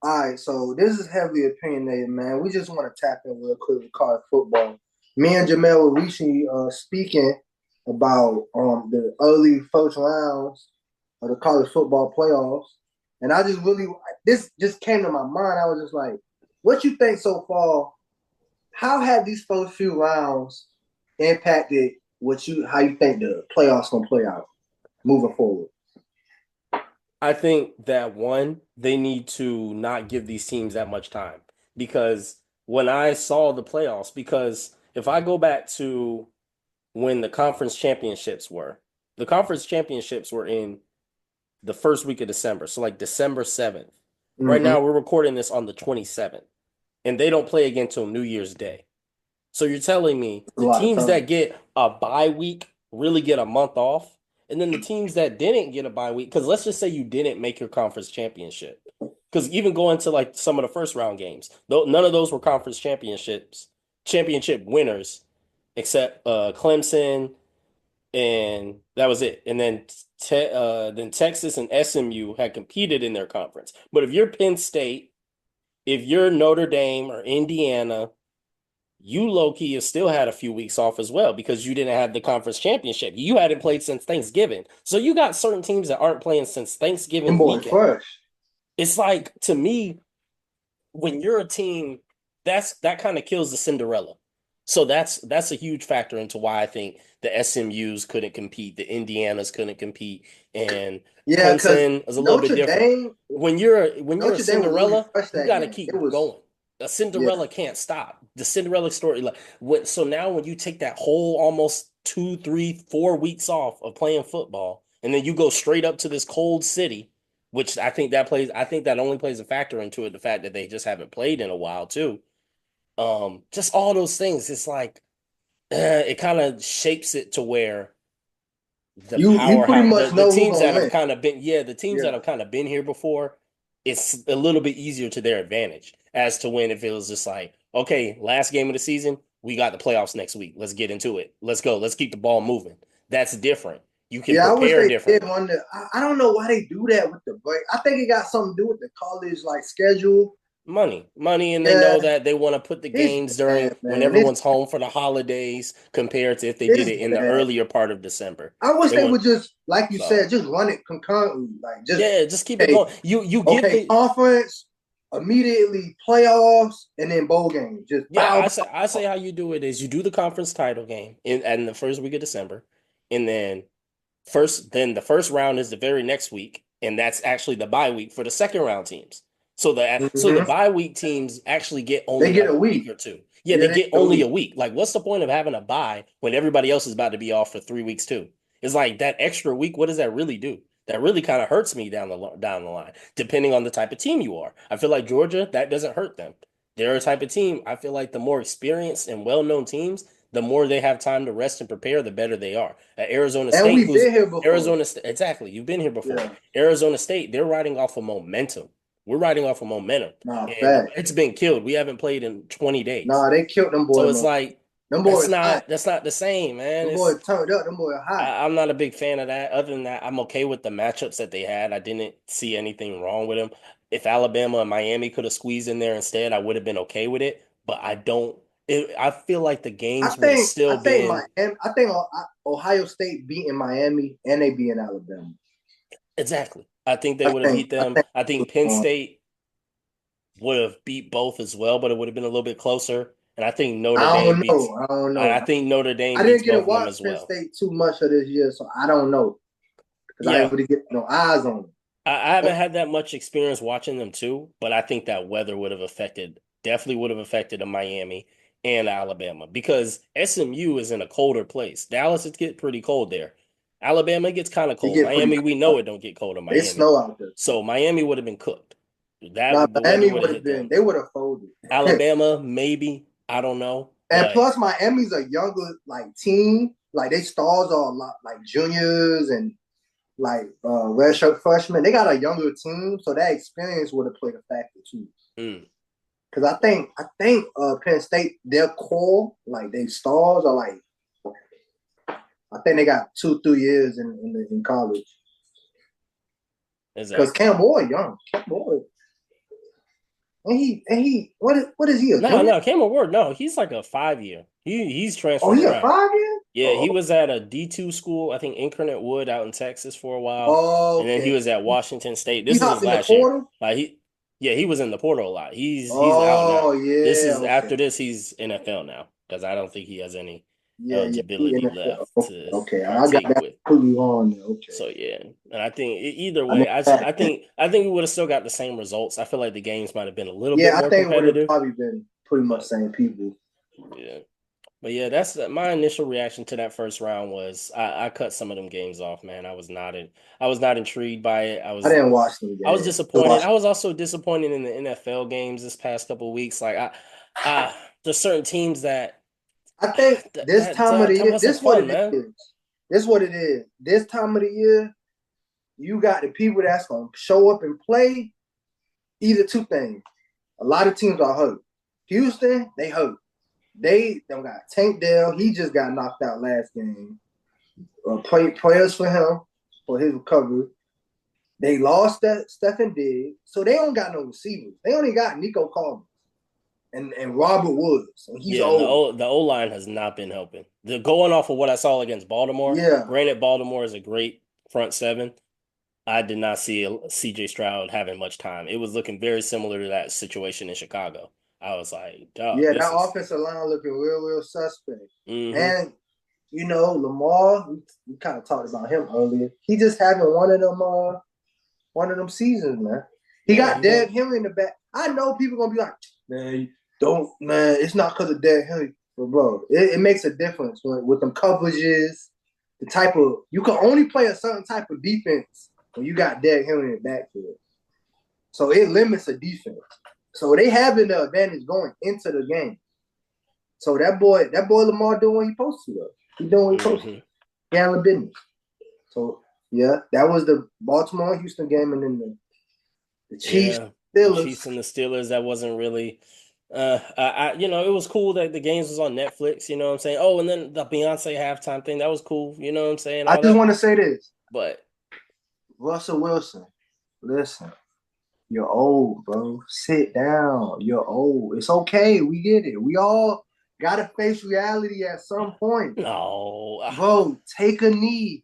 All right, so this is heavily opinionated, man. We just want to tap in real quick with college football. Me and Jamel were recently speaking about the early first rounds of the college football playoffs, and I just really this just came to my mind. I was just like, "What you think so far? How have these first few rounds impacted how you think the playoffs gonna play out moving forward?" I think that one, they need to not give these teams that much time because when I saw the playoffs, because if I go back to when the conference championships were in the first week of December, so like December 7th. Right Mm-hmm. now, we're recording this on the 27th, and they don't play again until New Year's Day. So you're telling me A the lot of teams time. that get a bye week really get a month off, and then the teams that didn't get a bye week, because let's just say you didn't make your conference championship, because even going to like some of the first round games, though none of those were conference championship winners, except Clemson, and that was it. And then Texas and SMU had competed in their conference. But if you're Penn State, if you're Notre Dame or Indiana, you low key have still had a few weeks off as well because you didn't have the conference championship. You hadn't played since Thanksgiving. So you got certain teams that aren't playing since Them Thanksgiving boys weekend. fresh. It's like to me, when you're a team, that kind of kills the Cinderella. So that's a huge factor into why I think the SMU's couldn't compete, the Indianas couldn't compete, and Yeah, because Clemson is a little bit different. When you're a Notre Dame was really Cinderella, fresh you that got to game. It keep was going. A yeah, Cinderella can't stop. The Cinderella story, like so now when you take that whole almost 2, 3, 4 weeks off of playing football, and then you go straight up to this cold city, which I think that only plays a factor into it, the fact that they just haven't played in a while too. Just all those things. It's like it kind of shapes it to where the you pretty powerhouse, much the know who teams gonna that have win. kind of been, yeah, the teams that Yeah, have kind of been here before, it's a little bit easier to their advantage as to when it feels just like, okay, last game of the season, we got the playoffs next week. Let's get into it. Let's go. Let's keep the ball moving. That's different. You can yeah. I wish prepare they did differently. one. I don't know why they do that with the break. I think it got something to do with the college like schedule. Money, and they Yeah, know that they want to put the it's games during bad, when man. everyone's home for the holidays compared to if they did It's it in the bad. earlier part of December. I wish They they want would just, like you so said, just run it concurrently. Like just yeah, just keep it hey, going. You give okay, the conference immediately playoffs and then bowl games. Just yeah, bow, I say bow. how you do it is you do the conference title game in the first week of December, and then the first round is the very next week, and that's actually the bye week for the second round teams. So the Mm-hmm. bye week teams actually get They only get like a a week week. or two. Yeah, Yeah, they they get get a only a week. week. Like, what's the point of having a bye when everybody else is about to be off for 3 weeks too? It's like that extra week. What does that really do? That really kind of hurts me down the line, depending on the type of team you are. I feel like Georgia, that doesn't hurt them. They're a type of team. I feel like the more experienced and well-known teams, the more they have time to rest and prepare, the better they are. Arizona And State, we've who's been here before. exactly, you've been here before. Yeah. Arizona State, they're riding off of momentum. We're riding off of momentum, Nah, and fact. it's been killed. We haven't played in 20 days, Nah, they killed them so boys, it's man. like Them boys hot. that's not the same, man. Them It's boys turned up. Them boys hot. I'm not a big fan of that. Other than that, I'm okay with the matchups that they had. I didn't see anything wrong with them. If Alabama and Miami could have squeezed in there instead, I would have been okay with it. But I don't. I feel like the games would have I still think been Miami. I think Ohio State beating Miami and they beating Alabama. exactly. I think they would have beat I them. think. I think Penn State would have beat both as well, but it would have been a little bit closer. And I think Notre I Dame don't beats. know. I don't And I know. think Notre I Dame beats didn't get to both of them watch as Penn well. State too much of this year, so I don't know because I Yeah, ain't really get no eyes on I them. haven't had that much experience watching them too, but I think that weather definitely would have affected a Miami and Alabama because SMU is in a colder place. Dallas, it gets pretty cold there. Alabama gets kind of It cold. get pretty Miami, we cold. know it don't get cold in They Miami. snow out there. So Miami would have been cooked. Now The weather Miami would would have have hit been. them. They would have folded. Alabama, maybe. I don't know. And But plus, Miami's a younger like team. Like they stars are a lot like juniors and like redshirt freshmen. They got a younger team, so that experience would have played a factor too. mm, Because I think Penn State their core like they stars are like I think they got 2 3 years in college. Because exactly. Cam Boyd young, Cam Boyd And he what is he a No, junior? no, Cameron Ward, no, he's like a 5 year. He's Oh, transferred he a around. 5 year? Yeah, Oh, he was at a D2 school, I think Incarnate Wood out in Texas for a while. oh, And then he okay. was at Washington State. He This is his hopped in the last year. portal. Yeah, he was in the portal a lot. He's out Oh now. This yeah, is okay. after this, he's NFL now because I don't think he has any Yeah, yeah. He eligibility NFL. left to Okay, I got partake that with. completely on there. Okay. So yeah, and I think either I know way, that. I think we would have still got the same results. I feel like the games might have been a little bit Yeah, I more think it would have competitive, probably been pretty much but same people. yeah. But yeah, that's my initial reaction to that first round was I cut some of them games off, man. I was not intrigued by it. I didn't watch them I was games. I disappointed. watched. I was also disappointed in the NFL games this past couple of weeks. Like there's certain teams that I think this time of the that year, wasn't this what fun, it man. is. This what it is. This time of the year, you got the people that's gonna show up and play. Either two things. A lot of teams are hurt. Houston, they hurt. They don't got Tank Dell. He just got knocked out last game. Prayers for him for his recovery. They lost that Stephen Diggs, so they don't got no receivers. They only got Nico Collins and Robert Woods, and he's Yeah, and old. the O line has not been helping. The going off of what I saw against Baltimore. Yeah, Granted, Baltimore is a great front seven. I did not see CJ Stroud having much time. It was looking very similar to that situation in Chicago. I was like, dog, yeah, this that is. offensive line looking real suspect. Mm-hmm. And Lamar, we kind of talked about him earlier. He just having one of them seasons, man. He Yeah, got Derrick Henry in the back. I know people gonna be like, man, don't man, it's not because of Derrick Henry. But bro, it makes a difference with them coverages, the type of you can only play a certain type of defense when you got Derrick Henry in the backfield. So it limits a defense. So they having the advantage going into the game. So that boy Lamar doing what he supposed to though. He doing what he supposed to. Handling business. So yeah, that was the Baltimore Houston game, and then the Chiefs Yeah, the Steelers. Chiefs and the Steelers. That wasn't really. It was cool that the games was on Netflix. You know what I'm saying? Oh, and then the Beyonce halftime thing. That was cool. You know what I'm saying? I All just that. want to say this, But Russell Wilson. Listen, you're old, bro. Sit down. You're old. It's okay. We get it. We all gotta face reality at some point, no, bro. Take a knee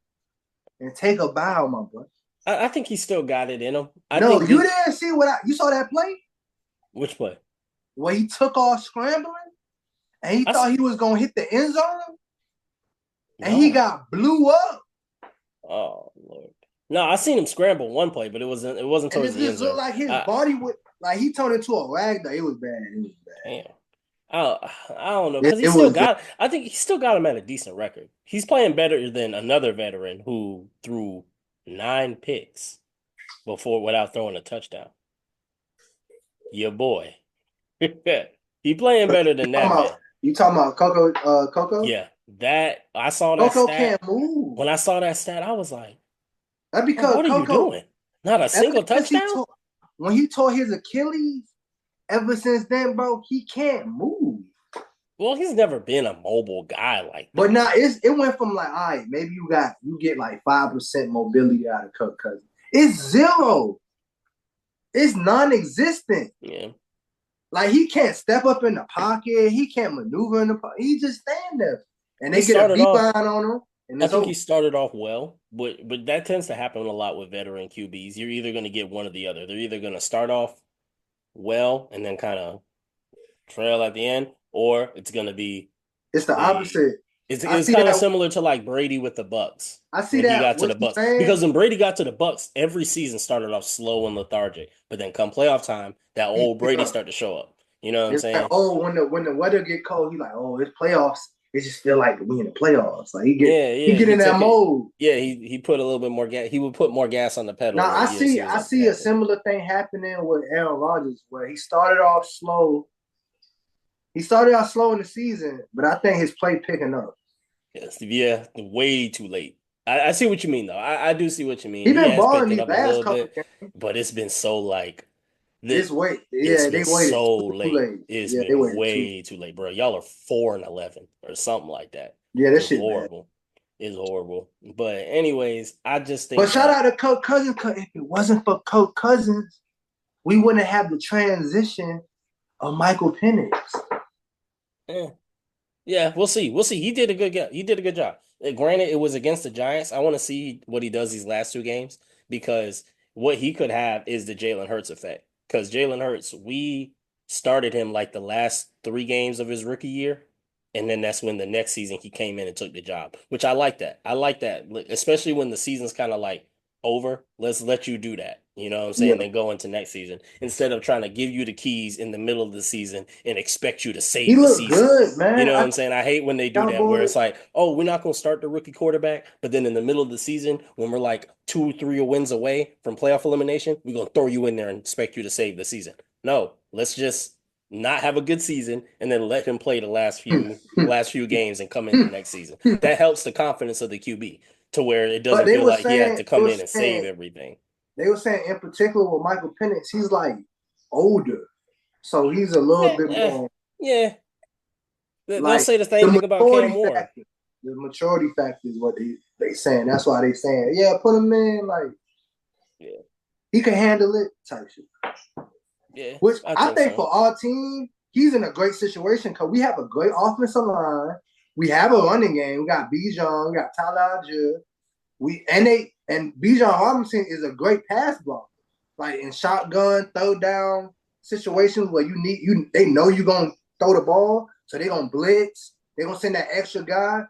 and take a bow, my boy. I think he still got it in him. I No, think you this. didn't see you saw that play Which play? where he took off scrambling and he I thought he was gonna hit the end zone and he no. got blew up. Oh Lord. No, I seen him scramble one play, but it wasn't And towards it the end just looked zone. like his body would like he turned into a rag. It was bad. It was bad. Damn. I don't know It, because he it still was got. I think he still got him at a decent record. He's playing better than another veteran who threw 9 picks before without throwing a touchdown. Your boy, he playing better than that man. you talking about Coco? Yeah, that I saw that Coco stat. can't move. When I saw that stat, I was like, That's "Bro, because what are you Coco. doing? Not a Ever single since touchdown?" when he tore his Achilles, ever since then, bro, he can't move. Well, he's never been a mobile guy like But that. now it went from like, all right, maybe you get like 5% mobility out of Kirk Cousins. It's zero. It's non-existent. Yeah. Like he can't step up in the pocket. He can't maneuver in the pocket. He just stand there, and He they get a started beat off. line on him, and I it's think over. he started off well, but that tends to happen a lot with veteran QBs. You're either going to get one or the other. They're either going to start off well and then kind of trail at the end, or it's going to be It's the the opposite. I it's see kind of that. similar to like Brady with the Bucks I see when he that. got to What the you Bucks. saying? Because when Brady got to the Bucks, every season started off slow and lethargic, but then come playoff time, that He old pick Brady up. start to show up. You know what I'm It's like, saying? oh, when the weather get cold, he like, oh, it's playoffs. It just feel like we in the playoffs. Like he Yeah. get He in that took it. mode. Yeah, he put a little bit more gas. He would put more gas on the pedal Now the years he was I up see a healthy. similar thing happening with Aaron Rodgers where he started off slow. He started out slow in the season, but I think his play picking up. Yes, yeah, way too late. I see what you mean though. I do see what you mean. He He been has balling picked it these up a last little couple bit, games. but it's been so like It's that. wait. It's Yeah, been they waited so too late. late. It's Yeah, they been waited too. way too late, bro. Y'all are 4-11 or something like that. Yeah, that It's shit bad. horrible. It's horrible. But anyways, I just But think shout out that to Kirk Cousins. Cause if it wasn't for Kirk Cousins, we wouldn't have the transition of Michael Penix. Eh. Yeah, we'll see. We'll see. He did a good job. Granted, it was against the Giants. I want to see what he does these last two games because what he could have is the Jalen Hurts effect. Because Jalen Hurts, we started him like the last three games of his rookie year, and then that's when the next season he came in and took the job. Which I like that. I like that, especially when the season's kind of like over. Let's let you do that. You know what I'm saying? Yeah. Then go into next season instead of trying to give you the keys in the middle of the season and expect you to He save the looked season. good, You man. know what I'm saying? I hate when they do that, where Cowboys. it's like, oh, we're not going to start the rookie quarterback, but then in the middle of the season, when we're like 2 or 3 wins away from playoff elimination, we're going to throw you in there and expect you to save the season. No, let's just not have a good season and then let him play the last few games and come in the next season. That helps the confidence of the QB to where it But doesn't feel like he has to they come were in and save saying everything. they were saying in particular with Michael Penix, he's like older, so he's a little Yeah, bit more yeah. They'll like say the the same thing about Cam maturity Moore. factor. The maturity factor is what they saying. That's why they saying, yeah, put him in like Yeah, he can handle it type shit. yeah, Which I I think think so. for our team, he's in a great situation because we have a great offensive line. We have a running game. We got Bijan, we got Tyler Algier. And Bijan Robinson is a great pass blocker. Like in shotgun, throw down situations where they know you're gonna throw the ball, so they're gonna blitz, they're gonna send that extra guy.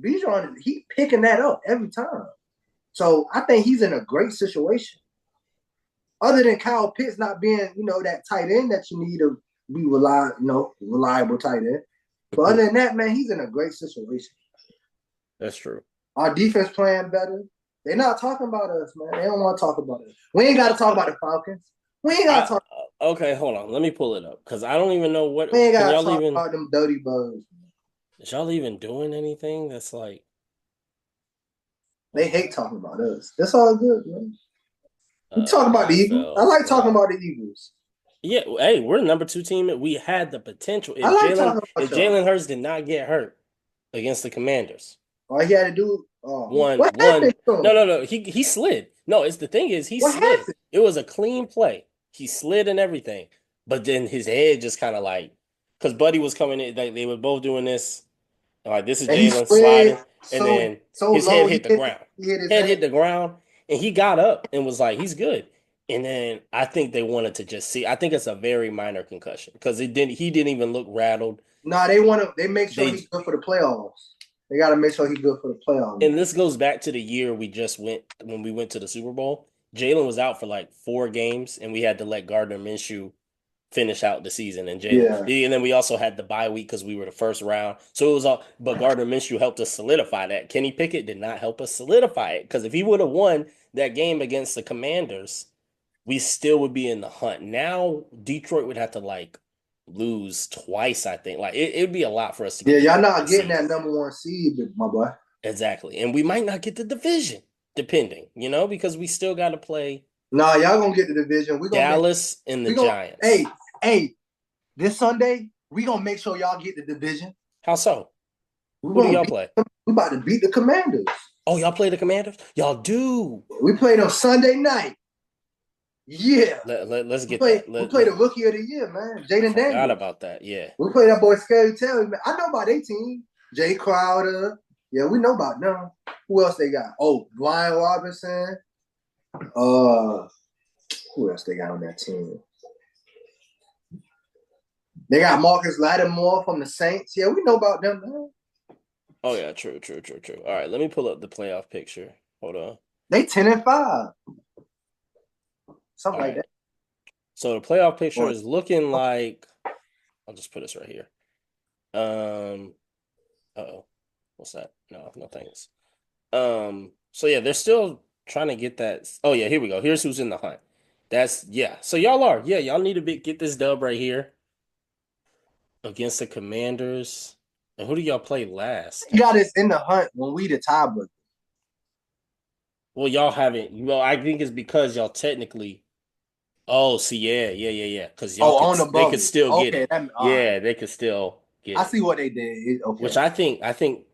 Bijan, he picking that up every time. So I think he's in a great situation. Other than Kyle Pitts not being, that tight end that you need to be reliable tight end. But other than that, man, he's in a great situation. That's true. Our defense playing better. They're not talking about us, man. They don't want to talk about us. We ain't got to talk about the Falcons. We ain't got to I talk. Okay, hold on. Let me pull it up because I don't even know what We ain't can got to y'all talk even about them dirty bugs. is y'all even doing anything that's like They hate talking about us. That's all good, man. We talk about the Eagles. I NFL like talking playoff? about the Eagles. Yeah, hey, we're the number two team. We had the potential I if like Jalen talking if about y'all. Jalen Hurts did not get hurt against the Commanders. All he had to do, oh, One what one happened to him? no. He slid. No, it's the thing is he What slid. happened? It was a clean play. He slid and everything. But then his head just kind of like because Buddy was coming in, they were both doing this. All right, this is And he Jalen slid sliding, and so then so his head low. hit the ground. He hit his Head head. hit the ground, and he got up and was like, "He's good." And then I think they wanted to just see. I think it's a very minor concussion because it didn't. He didn't even look rattled. Nah, they want to. They make sure They he's good for the playoffs. They got to make sure he's good for the playoffs. and this goes back to the year we just went when we went to the Super Bowl. Jalen was out for like 4 games, and we had to let Gardner Minshew finish out the season. And Jalen, Yeah. and then we also had the bye week because we were the first round. So it was all, but Gardner Minshew helped us solidify that. Kenny Pickett did not help us solidify it because if he would have won that game against the Commanders, we still would be in the hunt. Now Detroit would have to like lose twice, I think. Like it'd be a lot for us to Yeah, get the y'all number not one getting seed. that number 1 seed, my boy. Exactly. And we might not get the division, depending, because we still got to play Nah, y'all gonna get the division. Dallas and the We gonna. Giants. Hey, this Sunday we gonna make sure y'all get the division. How so? We Who do gonna y'all beat. play? We about to beat the Commanders. Oh, y'all play the Commanders? Y'all do. We played on Sunday night. Yeah, Let's we get play. that. We played the rookie of the year, man, I Jaden forgot Daniels. about that. Yeah. We play that boy Scary Terry, man. I know about their team. Jay Crowder. Yeah, we know about them. Who else they got? Oh, Brian Robinson. Uh, who else they got on that team? They got Marcus Lattimore from the Saints. Yeah, we know about them, man. Oh yeah, true. All right, let me pull up the playoff picture. Hold on. They 10-5, All something like right. that. So the playoff picture Or is looking like I'll just put this right here. Uh-oh. What's that? No thanks. So yeah, they're still trying to get that. Oh yeah, here we go. Here's who's in the hunt. That's yeah. So y'all are. Yeah, y'all need to get this dub right here against the Commanders. And who do y'all play last? you got us in the hunt when we the tiebreaker. Well, y'all haven't. Well, I think it's because y'all technically. Oh, see, yeah. Because y'all Oh, could, on the they could bubble. still get Okay, it. all right. Yeah, they could still get I it. see what they did. Which Okay, I think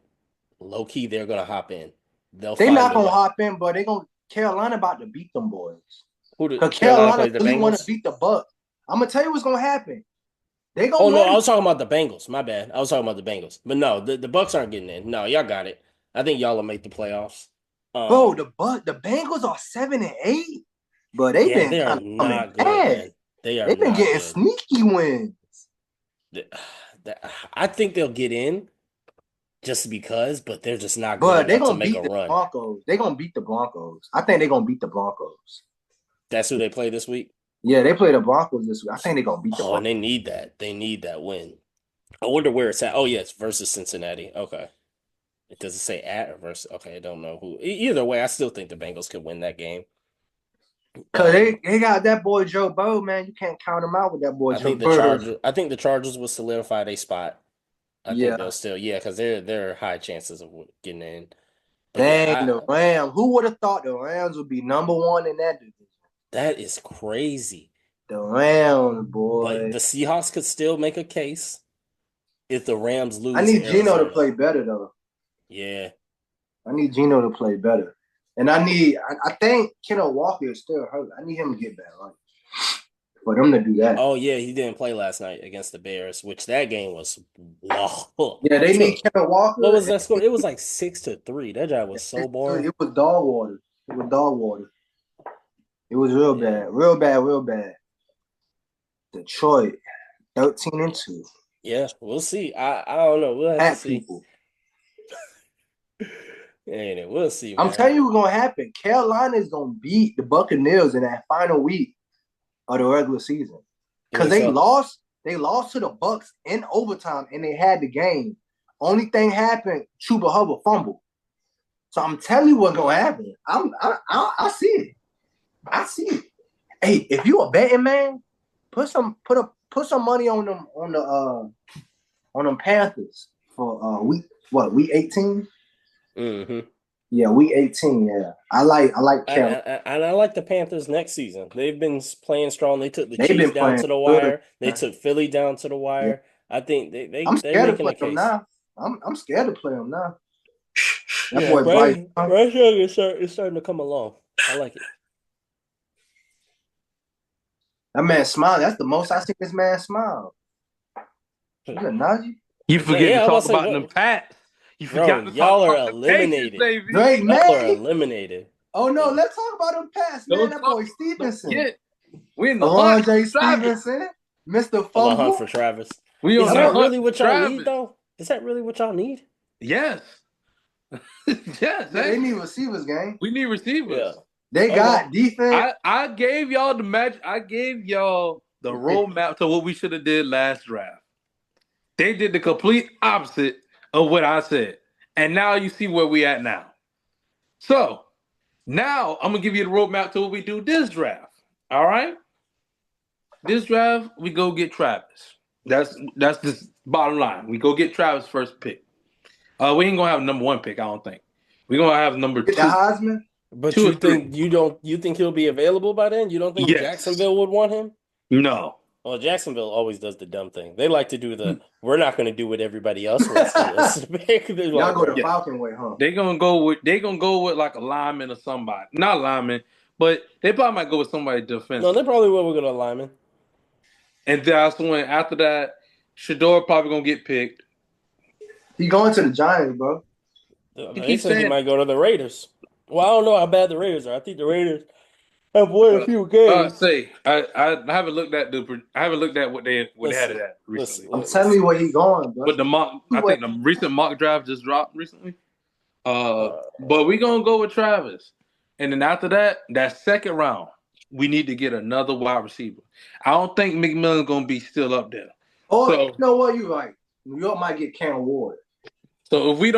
low key they're gonna hop in. They'll they find not a gonna way. hop in, but they gonna Carolina about to beat them boys. Who did Because Carolina Carolina play the really want to Bengals? beat the Bucks. I'm gonna tell you what's gonna happen. They Oh gonna no, I run, was talking about the Bengals. My bad. I was talking about the Bengals. But no, the Bucks aren't getting in. No, y'all got it. I think y'all will make the playoffs. bro. Um, The Bengals are 7-8, but they've yeah, been they are kind of coming not good, bad. man. They are They've been not getting good. sneaky wins. The- I think they'll get in just because, but they're just not good But they're enough to gonna make a beat the run. Broncos. They're gonna beat the Broncos. I think they're gonna beat the Broncos. That's who they play this week. Yeah, they play the Broncos this week. I think they're gonna beat the Oh, and Broncos. they need that. They need that win. I wonder where it's at. Oh, yes, versus Cincinnati. Okay. It doesn't say at or versus. Okay, I don't know who. Either way, I still think the Bengals could win that game. Cause they got that boy Joe Burrow, man. You can't count him out with that boy I Joe think the Burrow. Chargers. I think the Chargers will solidify their spot. I think they'll Yeah. still, yeah, because they're high chances of getting in. But Dang, yeah, the Rams. Who would have thought the Rams would be number one in that division? that is crazy. The Rams, But boy. the Seahawks could still make a case if the Rams I lose to need Gino to Arizona. play better though. Yeah. I need Gino to play better. And I think Kenneth Walker is still hurt. I need him to get back right. For them to do that. Oh yeah, he didn't play last night against the Bears, which that game was wow. Yeah, they need Kenneth What Walker. was that score? It was like 6-3. That job was so boring. It was dog water. It was dog water. It was real bad. Real bad, real bad. Detroit, 13-2. Yeah, we'll see. I don't know. We'll have to At see. people. And we'll see, I'm man. telling you what's gonna happen. Carolina is gonna beat the Buccaneers in that final week of the regular season. Because they lost to the Bucks in overtime and they had the game. Only thing happened, Chuba Hubbard fumbled. So I'm telling you what's gonna happen. I see it. I see it. Hey, if you a betting man, put some money on them Panthers for week 18? Mm-hmm. Yeah, week 18. Yeah, I like Carolina. And I like the Panthers next season. They've been playing strong. They took the They've Chiefs been down playing to the good. wire. They took Philly down to the Yeah. wire. I think I'm they're scared to making play a them case. now. I'm scared to play them now. That Yeah, boy Bryce. Bryce Young is starting to come along. I like it. That man smile. That's the most I see this man smile. You a Najee? You forget Yeah, to I talk was about to about say, them Pats. You bro, forgot to talk y'all are about the Patriots, eliminated. baby. Drake Y'all are May. eliminated. Oh no, Yeah. let's talk about them Pats, man. That boy Stevenson. We in the hunt. J. Travis. Stevenson, Mr. On the hunt Fumble. for Travis. We Is on that the hunt really for what y'all Travis. need, though? Is that really what y'all need? Yes. Yes. They need receivers, gang. We need receivers. Yeah. They got defense. I gave y'all the match. I gave y'all the roadmap to what we should have did last draft. They did the complete opposite of what I said. And now you see where we at now. So now I'm gonna give you the roadmap to what we do this draft. All right. This draft, we go get Travis. That's the bottom line. We go get Travis first pick. We ain't gonna have number one pick, I don't think. We're gonna have number Get two. the Heisman. But Two you or three. think you think he'll be available by then? You don't think Yes. Jacksonville would want him? No. Well, Jacksonville always does the dumb thing. They like to do we're not going to do what everybody else wants to do. Y'all go the Falcon way, huh? They gonna go with like a lineman or somebody. Not lineman, but they probably might go with somebody defensive. No, they probably will go to lineman. And that's when after that, Shador probably gonna get picked. He going to the Giants, bro. They said he might go to the Raiders. Well, I don't know how bad the Raiders are. I think the Raiders have won a few games. I haven't looked at what they had it at recently. I'm telling you where he going, bro. But I think the recent mock draft just dropped recently. But we gonna go with Travis, and then after that second round, we need to get another wide receiver. I don't think McMillan's gonna be still up there. So you know what? You right. New York might get Cam Ward. So if we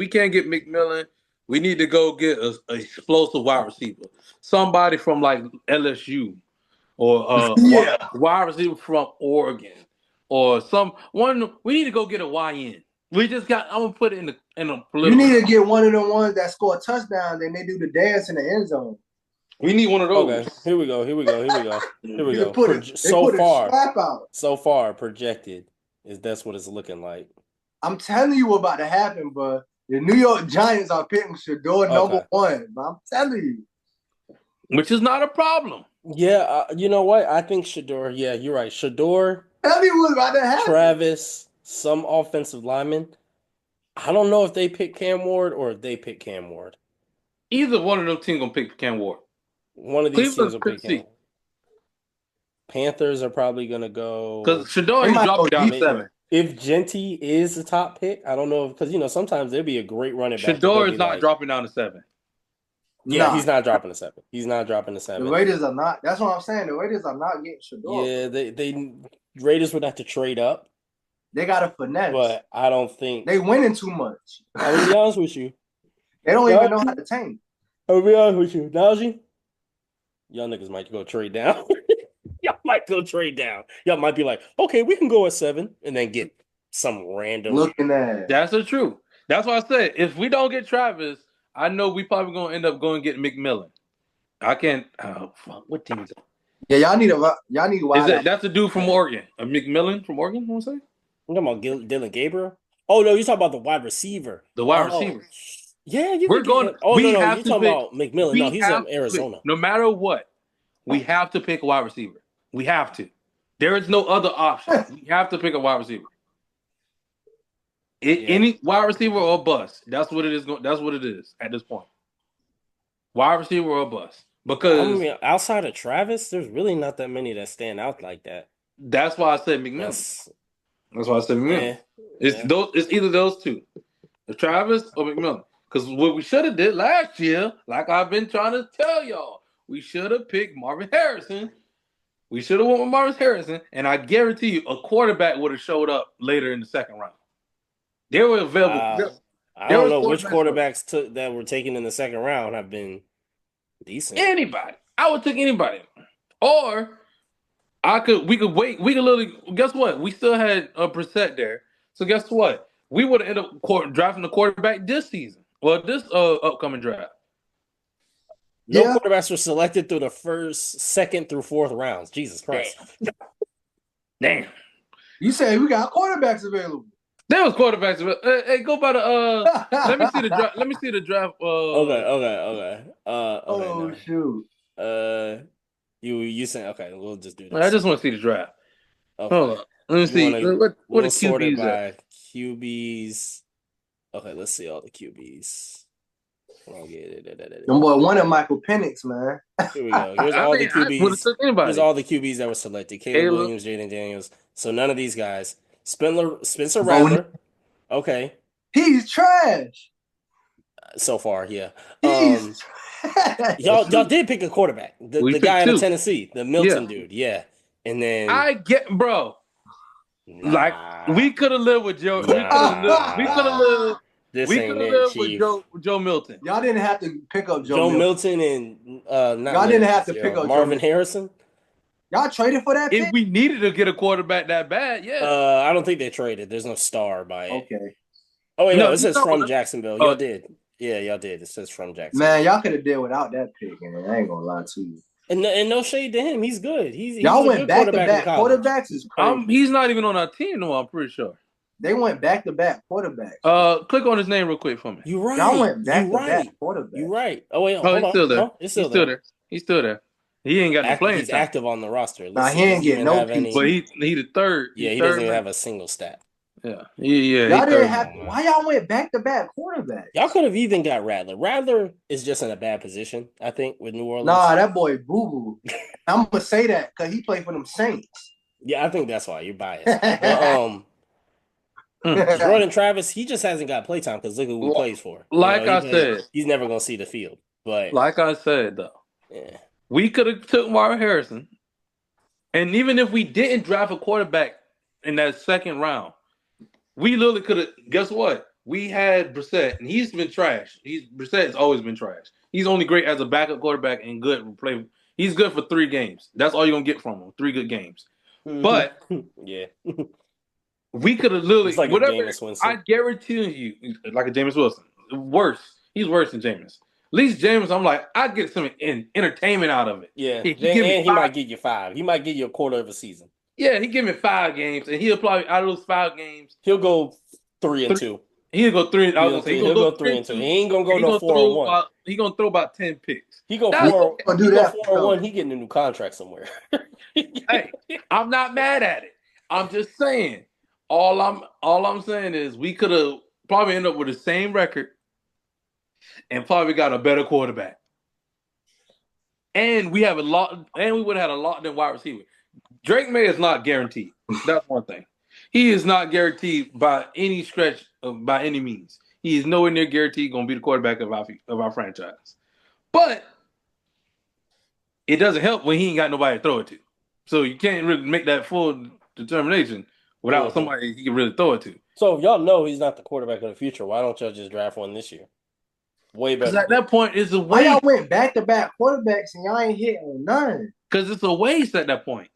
can't get McMillan, we need to go get a explosive wide receiver, somebody from like LSU or wide receiver from Oregon or someone. We need to go get a YN. We just got. I'm gonna put it in a political. You need to get one of the ones that score a touchdown, then they do the dance in the end zone. We need one of those. Okay, here we go. So far projected is that's what it's looking like. I'm telling you what about to happen, bro. The New York Giants are picking Shador number one, but I'm telling you. which is not a problem. Yeah, you know what? I think Shador. Yeah, you're right. Shador, Tell me what's about to happen. Travis, some offensive linemen. I don't know if they pick Cam Ward or if they pick Cam Ward. Either one of them teams gonna pick Cam Ward. One of these teams Cleveland's will pick pick Cam C. Ward. Panthers are probably gonna go. Because Shador, They he's might dropping go down to deep. 7. If Genty is the top pick, I don't know because sometimes there'd be a great running back. that Shador they'll is be not like, dropping down to 7. yeah, Nah. he's not dropping the 7. He's not dropping the 7. The Raiders are not. That's what I'm saying. The Raiders are not getting Shador. Yeah, they Raiders would have to trade up, They got a finesse. but I don't think They winning too much. I'm gonna be honest with you. They don't even know how to tank. I'll be honest with you, Najee. Y'all niggas might go trade down. Y'all might go trade down. Y'all might be like, okay, we can go at 7 and then get some random. Looking at That's the truth. That's why I said if we don't get Travis, I know we probably gonna end up going to get McMillan. I can't. Oh fuck! What team is that? yeah, y'all need to wide out. That's the dude from Oregon. A McMillan from Oregon. I want to say I'm talking about Dylan Gabriel. Oh no, you're talking about the wide receiver. the wide receiver. Yeah, you We're can going. get. Oh we no, have you're to talking pick, about McMillan. we No, he's have in to Arizona. pick, no matter what, we have to pick a wide receiver. We have to. There is no other option. We have to pick a wide receiver. Any wide receiver or bust. That's what it is. That's what it is at this point. Wide receiver or bust. Because outside of Travis, there's really not that many that stand out like that. That's why I said McMillan. That's why I said McMillan. It's either those two, Travis or McMillan. Because what we should have did last year, like I've been trying to tell y'all, we should have picked Marvin Harrison. We should have went with Marvin Harrison, and I guarantee you, a quarterback would have showed up later in the second round. They were available. I don't know which quarterbacks that were taken in the second round have been decent. Anybody, I would take anybody, or we could wait. We could literally guess what? We still had a Brissett there, so guess what? We would have ended up drafting a quarterback this season. Well, this upcoming draft. No quarterbacks were selected through the first, second through fourth rounds. Jesus Christ! Damn. You say we got quarterbacks available. There was quarterbacks. Hey, go by the let me see the draft. Let me see the draft. Okay. Oh no. Shoot. You saying okay? We'll just do this. I just want to see the draft. Okay. Hold on. Let me see. What the QBs by QBs. Okay, let's see all the QBs. Them boy wanted Michael Penix, man. Here we go. Here's all the QBs. Here's all the QBs that were selected. Caleb Williams, Jaden Daniels. So none of these guys. Spencer Rattler. Okay. He's trash. So far, yeah. He's trash. Y'all did pick a quarterback. The guy out of Tennessee, the Milton dude. Yeah. And then I get, bro. Like we could have lived with Joe. We could have lived. We could have lived with Joe Milton. Y'all didn't have to pick up Joe Milton and y'all didn't have to pick up Marvin Harrison. Y'all traded for that if we needed to get a quarterback that bad, yeah. I don't think they traded. There's no star by it. Okay. Oh wait, no, it says from Jacksonville. Y'all did. Yeah, y'all did. It says from Jacksonville. Man, y'all could have did without that pick, and I ain't gonna lie to you. And no shade to him. He's good. Y'all went back to back quarterbacks is crazy. He's not even on our team no more, I'm pretty sure. They went back to back quarterbacks. Click on his name real quick for me. You're right. Y'all went back to back quarterbacks. You're right. Oh wait, he's still there. He's still there. He's still there. He ain't got no playing. He's active on the roster. Nah, he ain't getting no pieces. But he the third. Yeah, he doesn't even have a single stat. Yeah. Y'all didn't have. Why y'all went back to back quarterbacks? Y'all could have even got Rattler. Rattler is just in a bad position, I think, with New Orleans. Nah, that boy boo boo. I'm gonna say that because he played for them Saints. Yeah, I think that's why you're biased. But, Jordan Travis, he just hasn't got playtime because look who he plays for. I said, he's never gonna see the field. But like I said, though, we could have took Marvin Harrison, and even if we didn't draft a quarterback in that second round, we literally could have. Guess what? We had Brissett, and he's been trash. Brissett's always been trash. He's only great as a backup quarterback and good play. He's good for 3 games. That's all you're gonna get from him. 3 good games. But yeah. We could have literally like whatever. I guarantee you, like a Jameis Wilson, worse. He's worse than Jameis. At least Jameis, I'm like, I get some entertainment out of it. Yeah, he might give you 5. He might give you a quarter of a season. Yeah, he give me 5 games, and he'll probably out of those 5 games, he'll go 3-2. He'll go 3. I was gonna say He'll go 3-2. He ain't gonna go no 4-1. He gonna throw about 10 picks. He go That's 4. gonna He do go that. 4-1. He getting a new contract somewhere. Hey, I'm not mad at it. I'm just saying. All I'm saying is we could have probably ended up with the same record and probably got a better quarterback. And we have a lot, and we would have had a lot than wide receiver. Drake May is not guaranteed. That's one thing. He is not guaranteed by any stretch by any means. He is nowhere near guaranteed going to be the quarterback of our franchise. But it doesn't help when he ain't got nobody to throw it to. So you can't really make that full determination without somebody he can really throw it to. So if y'all know he's not the quarterback of the future, why don't y'all just draft one this year? Way better. Because at that point, it's a Why waste. y'all went back-to-back quarterbacks and y'all ain't hitting none? Because it's a waste at that point.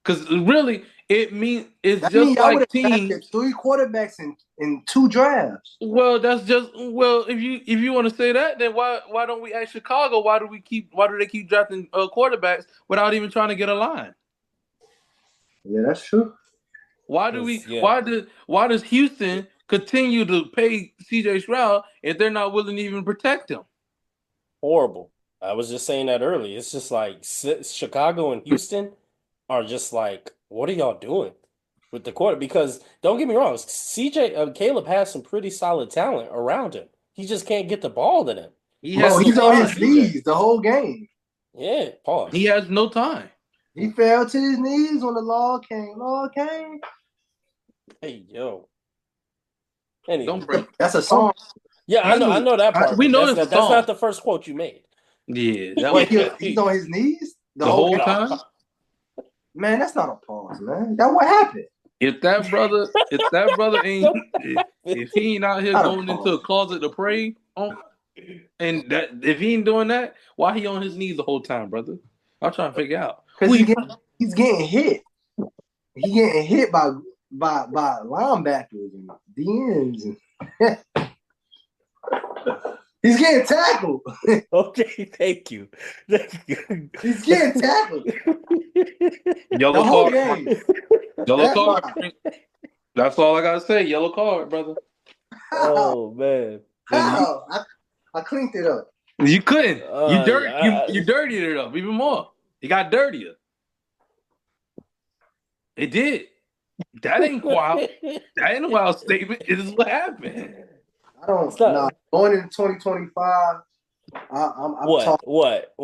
Because really, it's That just means y'all would like have drafted teams. 3 quarterbacks in 2 drafts. Well, if you want to say that, then why don't we ask Chicago? Why do they keep drafting quarterbacks without even trying to get a line? Yeah, that's true. Why does Houston continue to pay CJ Stroud if they're not willing to even protect him? Horrible. I was just saying that earlier. It's just like Chicago and Houston are just like, what are y'all doing with the quarter? Because don't get me wrong, Caleb has some pretty solid talent around him. He just can't get the ball to them. He's on his knees the whole game. Yeah, pause. He has no time. He fell to his knees when the law came. Law came. Hey, yo. Anyway. Don't break. That's a song. Yeah, I know that part. We know that's not the first quote you made. Yeah. He's on his knees the whole time? Man, that's not a pause, man. That what happened. If that brother ain't if he ain't out here going into a closet to pray and that if he ain't doing that, why he on his knees the whole time, brother? I'm trying to figure out. Because he's getting hit. He getting hit by linebackers and DNs. He's getting tackled. Okay, thank you. He's getting tackled. Yellow whole card. Game. Yellow card. That's all I gotta say. Yellow card, brother. Oh man. How? I cleaned it up. You couldn't. You dirtied it up even more. It got dirtier. It did. That ain't wild. That ain't a wild statement. It is what happened. I don't know. Going into 2025, I'm What?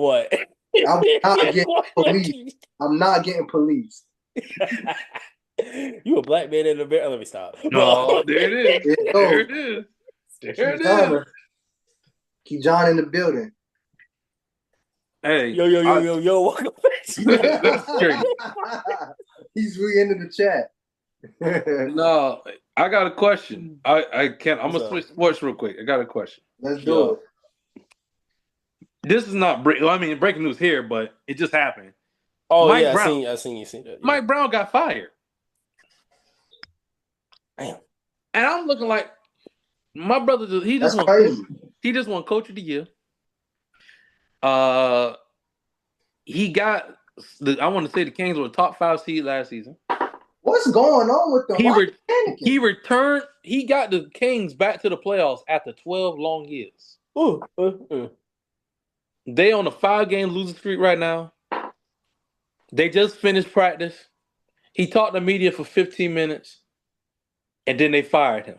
I'm not getting policed. You a black man in the bear? Let me stop. No, there it is. There it is. There it is. Keep John in the building. Hey, yo. Welcome back. That's crazy. He's re-entered the chat. No, I got a question. I can't. I'm gonna switch sports real quick. I got a question. Let's do it. This is not breaking news here, but it just happened. Oh, Mike yeah, Brown. I seen you see that. Yeah. Mike Brown got fired. Damn. And I'm looking like my brother. He just won Coach of the Year. He got I want to say the Kings were a top 5 seed last season. What's going on with them? He returned. He got the Kings back to the playoffs after 12 long years. They on a 5-game losing streak right now. They just finished practice. He talked to media for 15 minutes, and then they fired him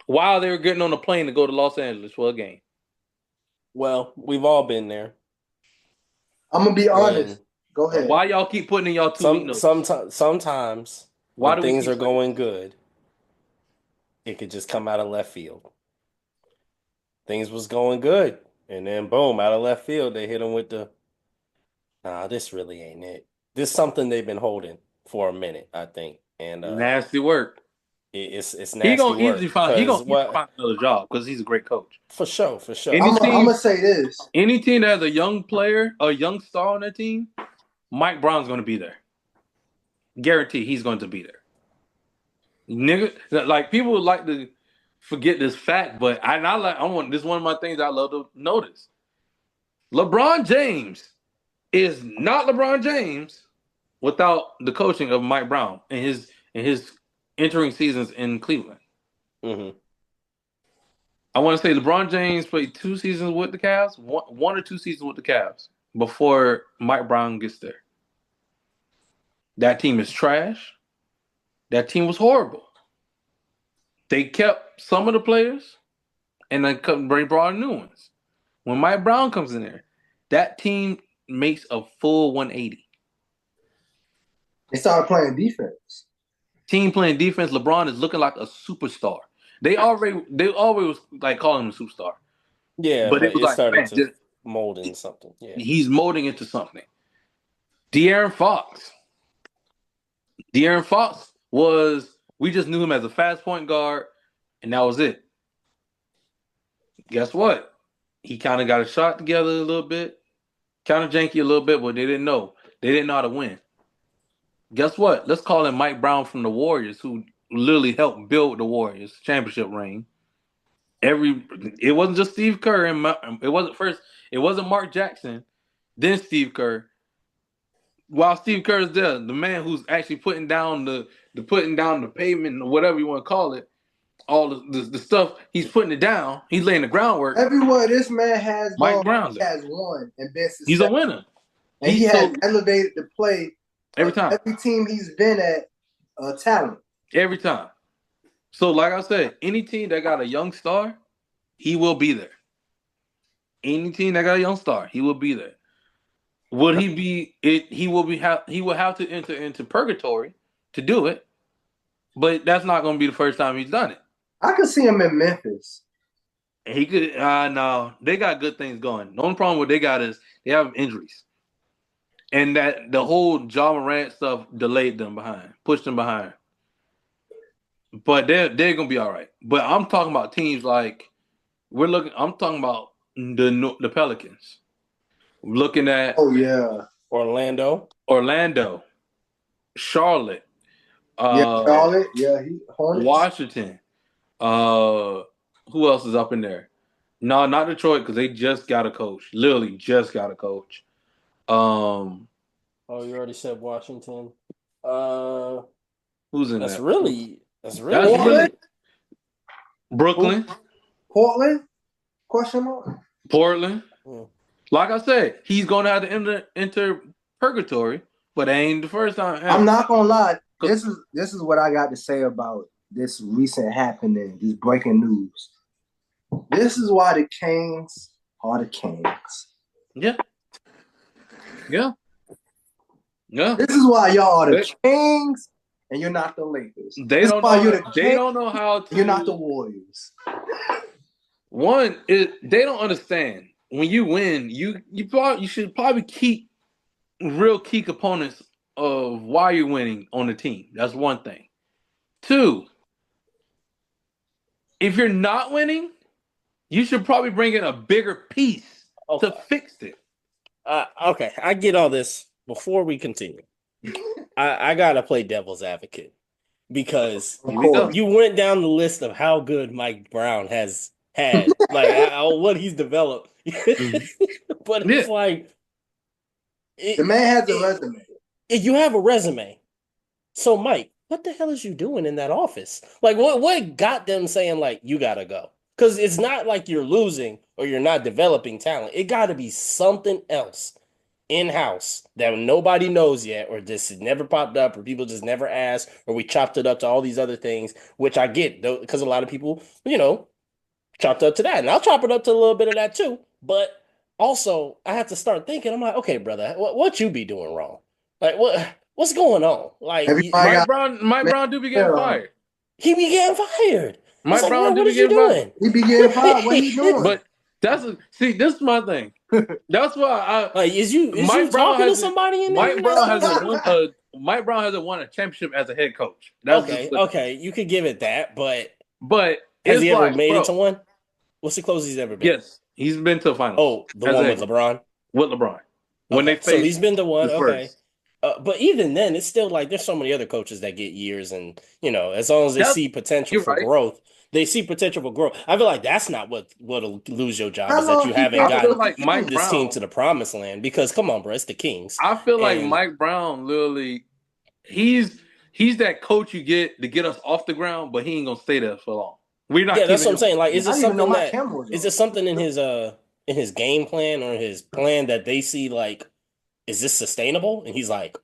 while they were getting on a plane to go to Los Angeles for a game. Well, we've all been there. I'm gonna be honest. Go ahead. Why y'all keep putting in y'all 2 week notice? Sometimes when things are going good, it could just come out of left field. Things was going good, and then boom, out of left field, they hit him with the, nah, this really ain't it. This is something they've been holding for a minute, I think. And nasty work. It's nasty work. He gonna find another job because he's a great coach. For sure. I'm gonna say this: any team that has a young player, a young star on their team, Mike Brown's going to be there. Guarantee he's going to be there. Nigga, like people would like to forget this fact, but this is one of my things I love to notice. LeBron James is not LeBron James without the coaching of Mike Brown and his entering seasons in Cleveland. Mm-hmm. I want to say LeBron James played 2 seasons with the Cavs, one or 2 seasons with the Cavs before Mike Brown gets there. That team is trash. That team was horrible. They kept some of the players and then brought new ones. When Mike Brown comes in there, that team makes a full 180. They started playing defense. Team playing defense. LeBron is looking like a superstar. They always was like calling him a superstar, Yeah, but it but was it like, started man, to mold in something. Yeah. he's molding into something. De'Aaron Fox. De'Aaron Fox we just knew him as a fast point guard, and that was it. Guess what? He kind of got a shot together a little bit, kind of janky a little bit, but they didn't know. They didn't know how to win. Guess what? Let's call him Mike Brown from the Warriors, who literally helped build the Warriors championship ring. It wasn't just Steve Kerr, and it wasn't Mark Jackson, then Steve Kerr. While Steve Kerr is there, the man who's actually putting down the pavement or whatever you want to call it, all the stuff he's putting it down, he's laying the groundwork. Everywhere this man has Mike gone, Brown's he has won and been successful. He's a winner. And he has elevated the play every time. Every team he's been at, talent. Every time. So, like I said, any team that got a young star, he will be there. Any team that got a young star, he will be there. Would he be it? He will have to enter into purgatory to do it, but that's not going to be the first time he's done it. I could see him in Memphis. He could. No, they got good things going. The only problem what they got is they have injuries, and that the whole Ja Morant stuff delayed them behind, pushed them behind. But they're gonna be all right. But I'm talking about teams like I'm talking about the Pelicans. Looking at Orlando, Charlotte, Charlotte, Hornets. Washington. Who else is up in there? No, not Detroit because they just got a coach. Literally just got a coach. Oh, you already said Washington. Who's in that's that? Really Brooklyn. Portland? Question mark? Portland. Like I said, he's going to have to enter purgatory, but it ain't the first time. I'm not gonna lie. This is what I got to say about this recent happening, this breaking news. This is why the Kings are the Kings. Yeah. This is why y'all are the Kings and you're not the Lakers. They don't know how to. You're not the Warriors. One is they don't understand. When you win, you should probably keep real key components of why you're winning on the team. That's one thing. 2, if you're not winning, you should probably bring in a bigger piece to fix it. Okay, I get all this. Before we continue, I gotta play devil's advocate because you went down the list of how good Mike Brown has had, like what he's developed. But it's like the man has a resume. You have a resume. So, Mike, what the hell is you doing in that office? Like, what got them saying, like, you gotta go? Because it's not like you're losing or you're not developing talent. It gotta be something else in-house that nobody knows yet, or this has never popped up, or people just never asked, or we chopped it up to all these other things, which I get, though, because a lot of people, chopped up to that. And I'll chop it up to a little bit of that too. But also, I have to start thinking, I'm like, okay, brother, what you be doing wrong? Like, what's going on? Like, Mike Brown do be getting fired. He be getting fired. Mike Brown do be getting fired. He be getting fired. What are you doing? But this is my thing. That's why is you talking to somebody in there? Mike Brown hasn't won a championship as a head coach. Okay, you could give it that, but has he ever made it to one? What's the closest he's ever been? Yes, he's been to a final. Oh, the one with LeBron? With LeBron. When they so he's been to one, okay. But even then, it's still like there's so many other coaches that get years, and as long as they see potential for growth, they see potential for growth. I feel like that's not what'll lose your job is that you haven't gotten this team to the promised land. Because come on, bro, it's the Kings. I feel like Mike Brown literally, he's he's that coach you get to get us off the ground, but he ain't gonna stay there for long. We're not Yeah, that's keeping what I'm him. saying. Like, is I it didn't even know something my that camera was is on. it something in his game plan or his plan that they see like, is this sustainable? And he's like,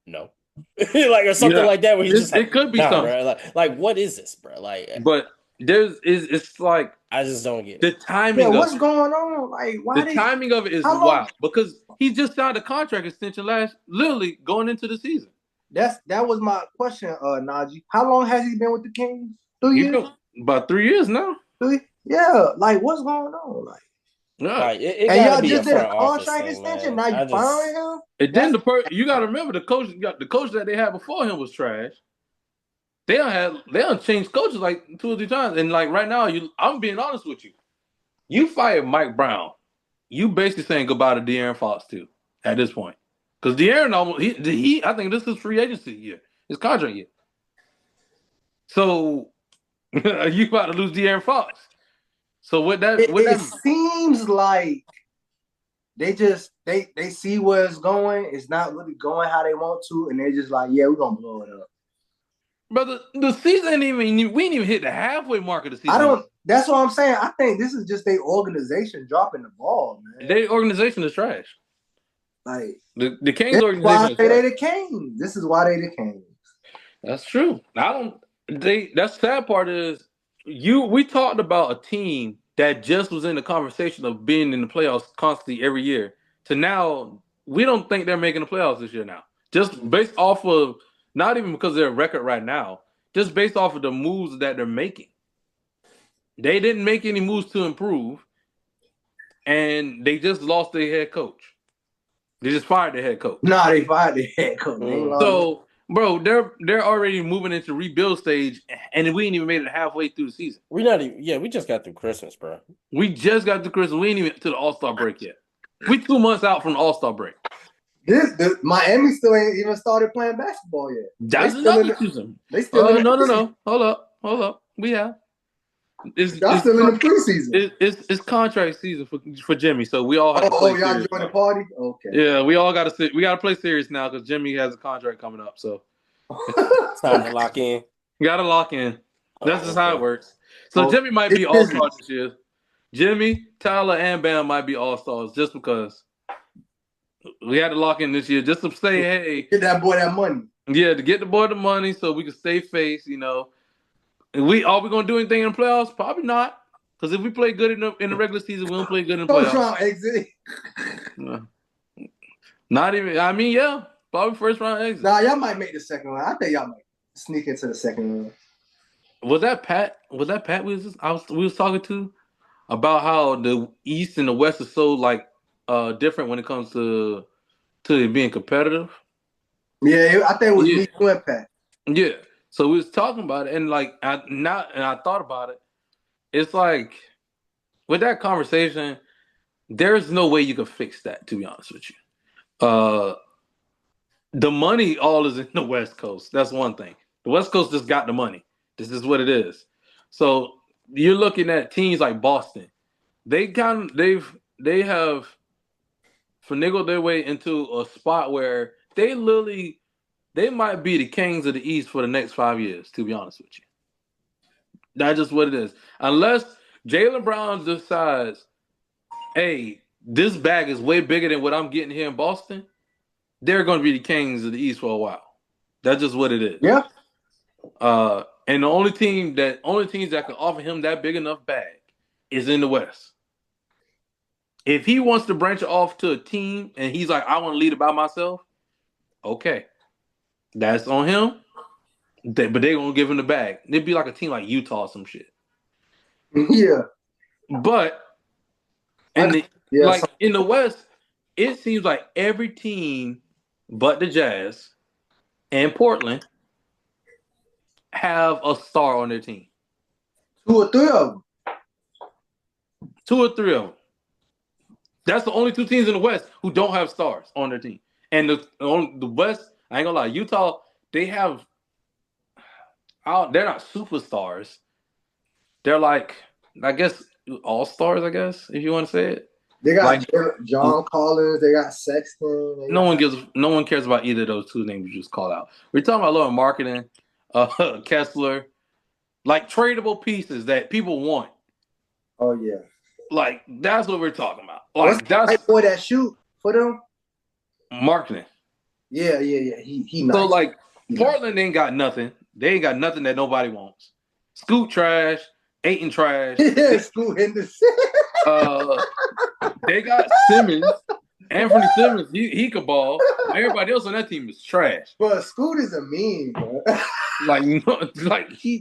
no, like or something Yeah, like that, where he's just it like, could be nah, something, bro. Like what is this, bro? Like, but it's like I just don't get the it. Yeah, timing of what's it. going on? Like, The why they? timing of it is How long? wild because he just signed a contract extension literally going into the season. That was my question, Najee. How long has he been with the Kings? 3 He's years? been about 3 years now. 3? Yeah. Like, what's going on? Like, Yeah. Like, it and got to y'all be a just did a front office contract thing, extension. man. Now you I firing just him? And That's then you got to remember the coach that they had before him was trash. They don't change coaches like 2 or 3 times. And like right now, I'm being honest with you. You fired Mike Brown. You basically saying goodbye to De'Aaron Fox too at this point. Because De'Aaron almost I think this is free agency year, his contract year. So you about to lose De'Aaron Fox. So it seems like they see where it's going. It's not really going how they want to, and they're just like, yeah, we're gonna blow it up. brother, the season ain't even we ain't even hit the halfway mark of the season. I don't. That's what I'm saying. I think this is just their organization dropping the ball, man. Their organization is trash. Like The Kings that's why organization is they trash. the Kings. This is why they the Kings. That's true. I don't. That's the sad part is we talked about a team that just was in the conversation of being in the playoffs constantly every year. To now, we don't think they're making the playoffs this year. Now, just based off of not even because of their record right now, just based off of the moves that they're making. They didn't make any moves to improve, and they just lost their head coach. They just fired their head coach. Nah, they fired the head coach. So, bro, they're already moving into rebuild stage, and we ain't even made it halfway through the season. we not even. Yeah, we just got through Christmas, bro. We just got to Christmas. We ain't even to the All-Star break yet. We 2 months out from the All-Star break. Miami still ain't even started playing basketball yet. That's They still another in the, season. they still in the No. preseason. Hold up. We have Y'all still in the preseason. it's contract season for Jimmy, so we all have to play Y'all serious join now. the party? Okay. Yeah, we all got to sit. We got to play serious now because Jimmy has a contract coming up. So It's time to lock in. you got to lock in. That's just how it works. So Oh, Jimmy might be it's All-Star business. this year. Jimmy, Tyler, and Bam might be All-Stars just because we had to lock in this year just to say, hey, Get that boy that money. yeah, to get the boy the money so we can stay face, you know. And are we gonna do anything in the playoffs? Probably not. Because if we play good in the regular season, we don't play good in the First playoffs. round exit. No. Not even. I mean, yeah, probably first round exit. Nah, y'all might make the second round. I think y'all might sneak into the second round. Was that Pat? We was talking to about how the East and the West is so like different when it comes to it being competitive. Yeah, I think it was me, you, and Pat. Yeah. So we was talking about it, and like I thought about it. It's like with that conversation, there's no way you can fix that. To be honest with you, the money all is in the West Coast. That's one thing. The West Coast just got the money. This is what it is. So you're looking at teams like Boston. They have finagled their way into a spot where they might be the kings of the East for the next 5 years. To be honest with you. That's just what it is. Unless Jaylen Brown decides, hey, this bag is way bigger than what I'm getting here in Boston, they're going to be the kings of the East for a while. That's just what it is. Yeah. And the only teams that can offer him that big enough bag is in the West. If he wants to branch off to a team and he's like, I want to lead it by myself, okay, that's on him. But they're gonna give him the bag. It'd be like a team like Utah or some shit. Yeah. But in the West, it seems like every team but the Jazz and Portland have a star on their team. 2 or 3 of them. 2 or 3 of them. That's the only 2 teams in the West who don't have stars on their team. And the West, I ain't gonna lie, Utah, they have. They're not superstars. They're like, I guess, all stars. I guess if you want to say it. They got Like John Collins. They got Sexton. no one cares about either of those two names you just called out. We're talking about a lot of marketing, Kessler, like tradable pieces that people want. Oh yeah. Like that's what we're talking about. What's Like the that's white boy that shoot for them? marketing. Yeah. He So nice. like Portland ain't got nothing. They ain't got nothing that nobody wants. Scoot trash, Aiton trash. Yeah, Scoot Henderson. They got Simmons, Anthony Simmons. He could ball. Everybody else on that team is trash. But Scoot is a meme, bro.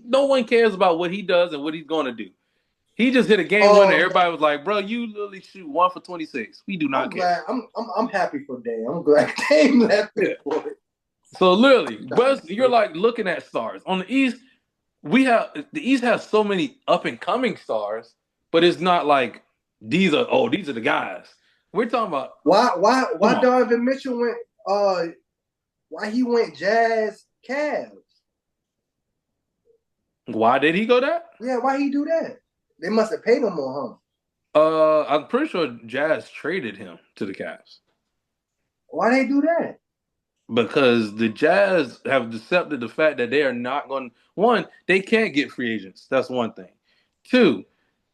No one cares about what he does and what he's gonna do. He just hit a game winner. Everybody was like, "Bro, you literally shoot 1 for 26." We do not care. I'm happy for Dame. I'm glad Dame left it for it. So literally, but you're like looking at stars on the East. The East has so many up and coming stars, but it's not like these are the guys. We're talking about why Donovan Mitchell went why he went Jazz Cavs. Why did he go there? Yeah, why he do that? They must have paid him more, huh? I'm pretty sure Jazz traded him to the Cavs. Why they do that? Because the Jazz have accepted the fact that they are not going. One, they can't get free agents. That's one thing. Two,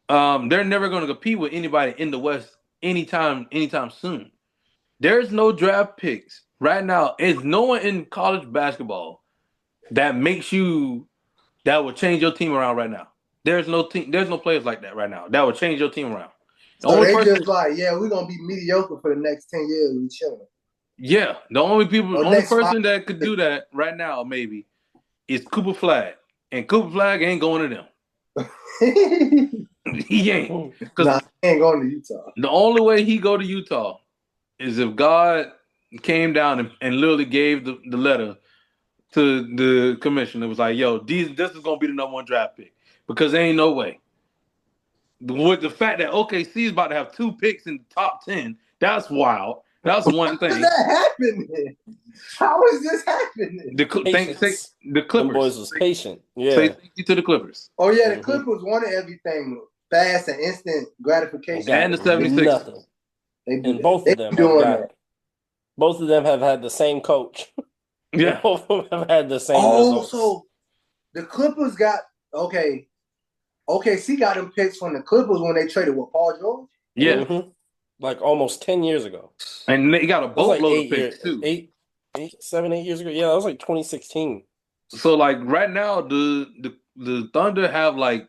they're never going to compete with anybody in the West anytime soon. There's no draft picks right now. There's no one in college basketball that will change your team around right now. There's no team. There's no players like that right now that will change your team around. So they just like, yeah, we're gonna be mediocre for the next 10 years. We chilling. Yeah, the only person that could do that right now maybe is Cooper Flag, and Cooper Flag ain't going to them. He ain't. He ain't going to Utah. The only way he go to Utah is if God came down and literally gave the letter to the commissioner. It was like, yo, this is gonna be the number 1 draft pick because there ain't no way. With the fact that OKC is about to have 2 picks in the top 10, that's wild. That's one thing. How did that happen? How is this happening? The Clippers. Them boys was patient. Yeah. Say thank you to the Clippers. Oh yeah, the Clippers wanted everything fast and instant gratification. And the 76ers. Nothing. And both of them doing that. Both of them have had the same coach. Yeah. Both of them have had the same results. So the Clippers got OKC got them picks from the Clippers when they traded with Paul George. Yeah. Mm-hmm. Like almost 10 years ago. And they got a boatload of picks too. 7, 8 years ago. Yeah, that was like 2016. So like right now, the Thunder have like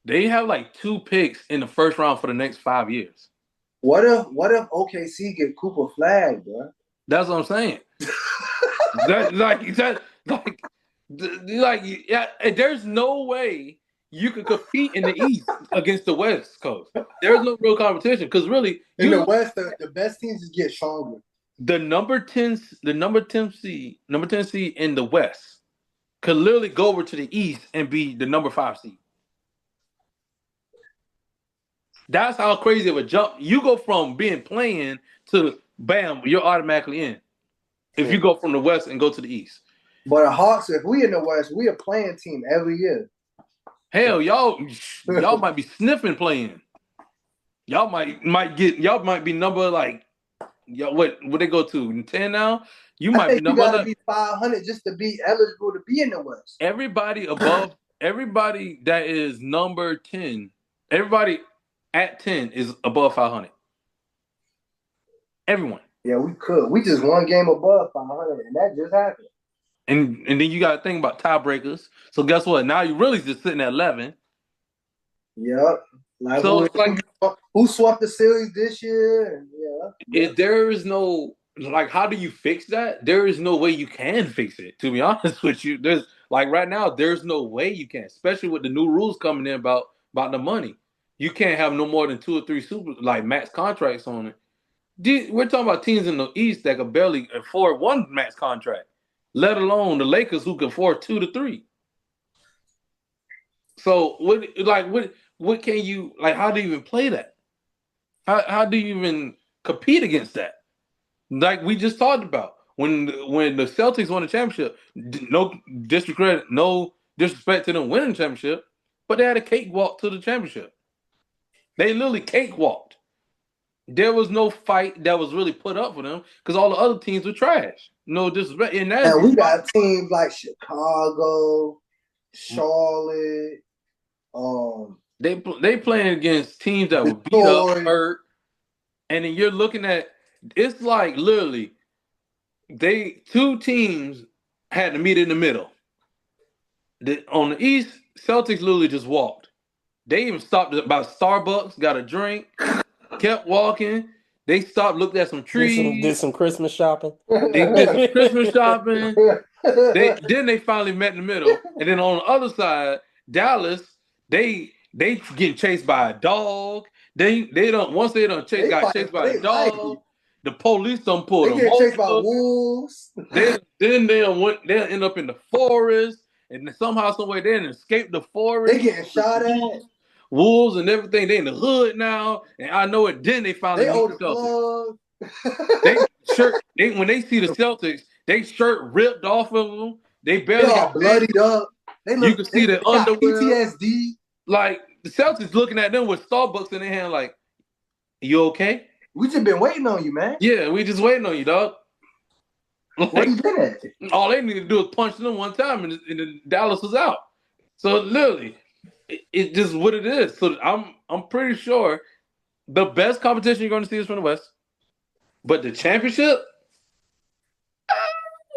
2 picks in the first round for the next 5 years. What if OKC get Cooper Flag, bro? That's what I'm saying. There's no way you could compete in the East against the West Coast. There's no real competition because really in the West, the best teams just get stronger. The number 10 seed in the West could literally go over to the East and be the number 5 seed. That's how crazy of a jump. You go from being playing to bam, you're automatically in. If you go from the West and go to the East. But the Hawks, if we in the West, we a playing team every year. Hell, y'all might be sniffing playing. Y'all might be number like what they go to 10 now? You might be number. You gotta be 500 just to be eligible to be in the West. Everybody that is number 10, everybody at 10 is above 500. Everyone. Yeah, we could. We just one game above 500, and that just happened. And then you got to think about tiebreakers. So guess what? Now you're really just sitting at 11. Yep. Like so who swept the series this year? Yeah. If there is no how do you fix that? There is no way you can fix it. To be honest with you, there's right now, there's no way you can, especially with the new rules coming in about the money. You can't have no more than 2 or 3 max contracts on it. We're talking about teams in the East that could barely afford 1 max contract, let alone the Lakers who can afford 2 to 3. So what can you how do you even play that? How do you even compete against that? Like we just talked about when the Celtics won the championship, no disrespect to them winning the championship, but they had a cakewalk to the championship. They literally cakewalked. there was no fight that was really put up for them because all the other teams were trash. No disrespect. And we got teams like Chicago, Charlotte, they playing against teams that were beat up, hurt, and then you're looking at it's like literally two teams had to meet in the middle. On the East, Celtics literally just walked. They even stopped by Starbucks, got a drink, kept walking. They stopped, looked at some trees. Did some Christmas shopping. They did some Christmas shopping. Then they finally met in the middle. And then on the other side, Dallas, they getting chased by a dog. They don't once they got chased by a dog. The police don't pull them. They get chased by wolves. Then they'll end up in the forest, and somehow, some way, they didn't escape the forest. They getting shot at. Wolves and everything. They in the hood now, and I know it. Then they finally meet the Celtics. When they see the Celtics, they shirt ripped off of them. They barely got bloodied up. You can see the underwear. PTSD. Like the Celtics looking at them with Starbucks in their hand, like, "You okay? We just been waiting on you, man. Yeah, we just waiting on you, dog." Like, where you been at? All they need to do is punch them one time, and then Dallas was out. So literally, it's just what it is. So I'm pretty sure the best competition you're going to see is from the West, but the championship,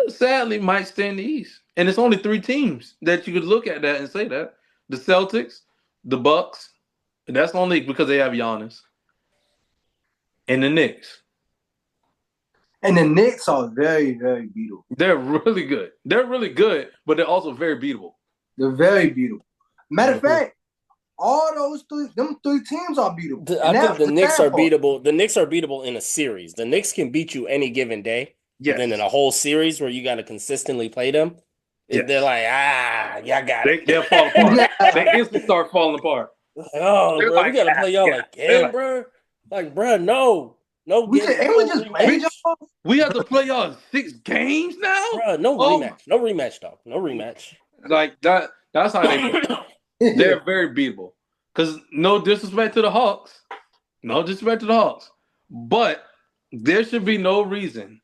sadly, might stay in the East. And it's only 3 teams that you could look at that and say that: the Celtics, the Bucks, and that's only because they have Giannis, and the Knicks. And the Knicks are very, very beatable. They're really good. They're really good, but they're also very beatable. They're very beatable. Matter of fact, all those them three teams are beatable. I think the Knicks are beatable. The Knicks are beatable in a series. The Knicks can beat you any given day. Yes. Then in a whole series where you got to consistently play them, they're like, y'all got it. They'll fall apart. They instantly start falling apart. Oh, bro, like, we got to play y'all again, bro. Like, bro, no. We just play y'all. We have to play y'all 6 games now? Bro, no rematch. No rematch, dog. No rematch. Like, that's how they play. They're very beatable. Because no disrespect to the Hawks. No disrespect to the Hawks. But there should be no reason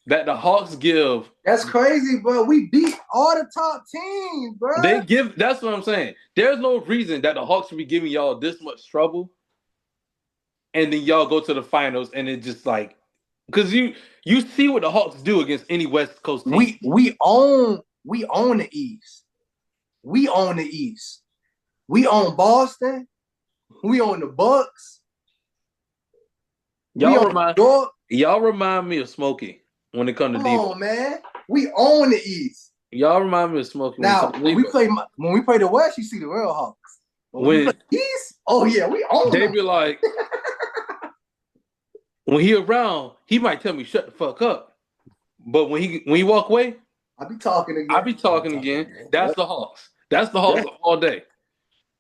that the Hawks give. That's crazy, bro. We beat all the top teams, bro. That's what I'm saying. There's no reason that the Hawks should be giving y'all this much trouble. And then y'all go to the finals, and it just like, because you see what the Hawks do against any West Coast team. We own the East. We own the East. We own Boston. We own the Bucks. Y'all remind me of Smokey when it comes to defense. Come on, man. We own the East. Y'all remind me of Smokey. Now, when we play the West, you see the real Hawks. When we play the East, oh yeah, we own them. They be like, when he around, he might tell me shut the fuck up. But when he walk away, I be talking again. That's the Hawks. That's the Hawks all day.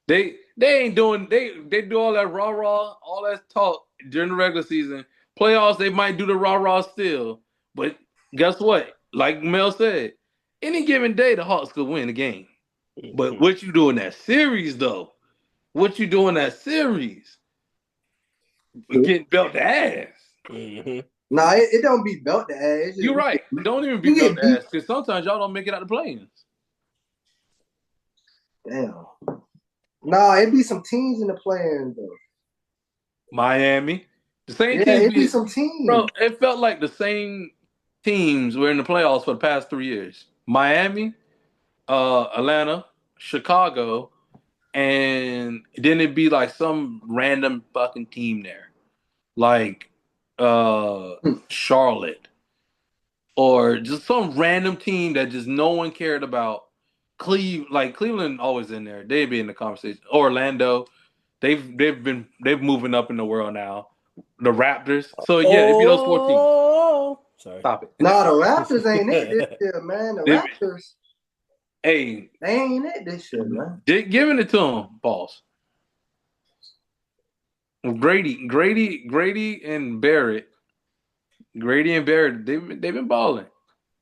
They ain't doing they do all that rah-rah, all that talk during the regular season. Playoffs, they might do the rah-rah still. But guess what? Like Mel said, any given day the Hawks could win a game. But what you do in that series though? What you do in that series? Getting belt the ass. Mm-hmm. Nah, it don't be belt the ass. You're right. It don't even be belt the ass because sometimes y'all don't make it out of the play-ins. Damn. Nah, it be some teams in the play-ins though. Miami, the same teams. It be some teams. Bro, it felt like the same teams were in the playoffs for the past 3 years. Miami, Atlanta, Chicago, and then it'd be like some random fucking team there. Like Charlotte. Or just some random team that just no one cared about. Cleveland always in there. They'd be in the conversation. Orlando. They've moving up in the world now. The Raptors. So yeah, it'd be those 4 teams. Sorry. Stop it. Nah, the Raptors ain't it this year, man. The Raptors. Hey, they ain't it this year, man. Giving it to them, boss. Grady and Barrett. They've been balling.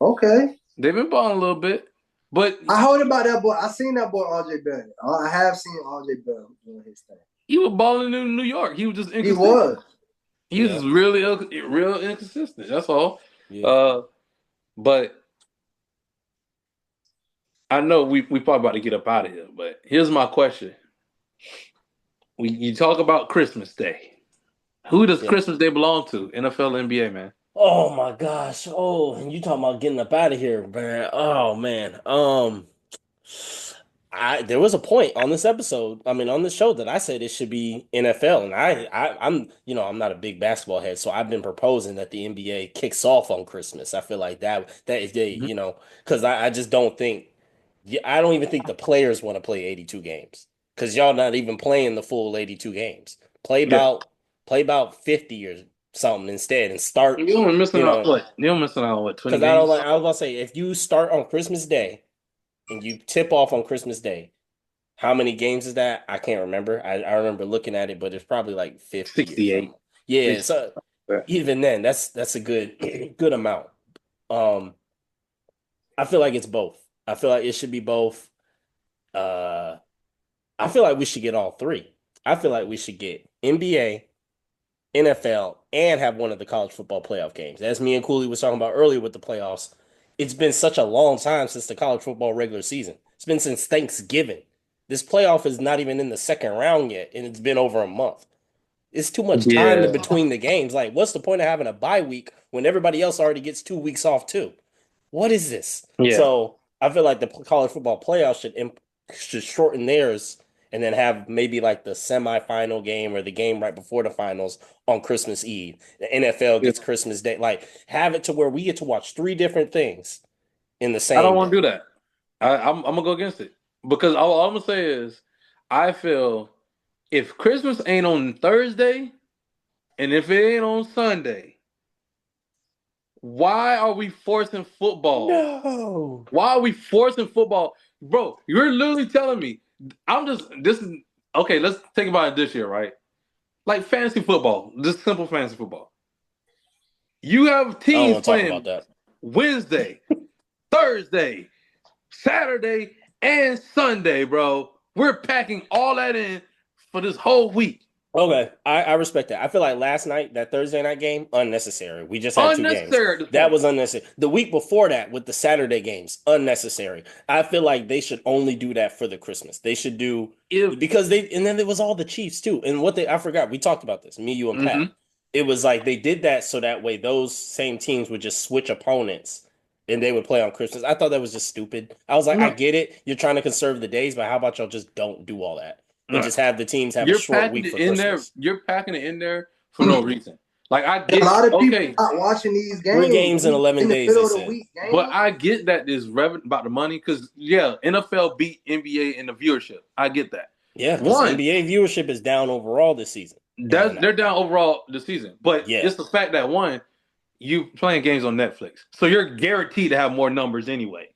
Okay. They've been balling a little bit. But I heard about that boy. I seen that boy RJ Barrett. I have seen RJ Barrett doing his thing. He was balling in New York. He was just inconsistent. He was. He was just real inconsistent. That's all. Yeah. But I know we probably about to get up out of here. But here's my question: you talk about Christmas Day. Who does Yeah. Christmas Day belong to? NFL, NBA, man. Oh my gosh. Oh, and you talking about getting up out of here, man. Oh man. There was a point on this episode, I mean on this show that I said it should be NFL. And I'm I'm not a big basketball head, so I've been proposing that the NBA kicks off on Christmas. I feel like that is they, Mhm. because I just don't think I don't even think the players want to play 82 games. Because y'all not even playing the full 82 games. Play Yeah, about play about 50 or something instead and start, you only missing you out know, what? You only missing out on what? 20 because I don't games? like I was about to say if you start on Christmas Day and you tip off on Christmas Day, how many games is that? I can't remember. I remember looking at it, but it's probably like 50 or 68. something. Yeah, 60. so even then, that's a good amount. Um, I feel like it's both. I feel like it should be both. Uh, I feel like we should get all three. I feel like we should get NBA, NFL, and have one of the college football playoff games. As me and Cooley was talking about earlier with the playoffs, it's been such a long time since the college football regular season. It's been since Thanksgiving. This playoff is not even in the second round yet, and it's been over a month. It's too much time in Yeah, between the games. Like, what's the point of having a bye week when everybody else already gets 2 weeks off too? What is this? yeah. So I feel like the college football playoffs should shorten theirs and then have maybe like the semifinal game or the game right before the finals on Christmas Eve. The NFL Yeah. gets Christmas Day. Like have it to where we get to watch three different things in the I don't same want to day. do that. I'm gonna go against it because all I'm gonna say is I feel if Christmas ain't on Thursday and if it ain't on Sunday, why are we forcing football? No. Why are we forcing football, bro? You're literally telling me I'm just this is okay. Let's think about it this year, right? Like fantasy football, just simple fantasy football. You have I don't teams want to talk about playing that. Wednesday, Thursday, Saturday, and Sunday, bro. We're packing all that in for this whole week. Okay, I respect that. I feel like last night, that Thursday night game, unnecessary. We just had two games. Unnecessary at this That point. was unnecessary. The week before that, with the Saturday games, unnecessary. I feel like they should only do that for the Christmas. They should do If because and then there was all the Chiefs too. And I forgot, we talked about this, me, you, and Pat. mm-hmm. It was like they did that so that way those same teams would just switch opponents and they would play on Christmas. I thought that was just stupid. I was like, I No, get it. You're trying to conserve the days, but how about y'all just don't do all that? And no. just have the teams have a You're short packing week it for in there. Christmas. You're packing it in there for no reason. Like I A get, lot of people okay, not watching these 3 games in games 11 in the days, middle they of the said. week but game. I get that this revenue about the money because yeah, NFL beat NBA in the viewership. I get that. Yeah, because One, NBA viewership is down overall this season. they're down overall this season, but Yeah, it's the fact that one, you playing games on Netflix, so you're guaranteed to have more numbers anyway.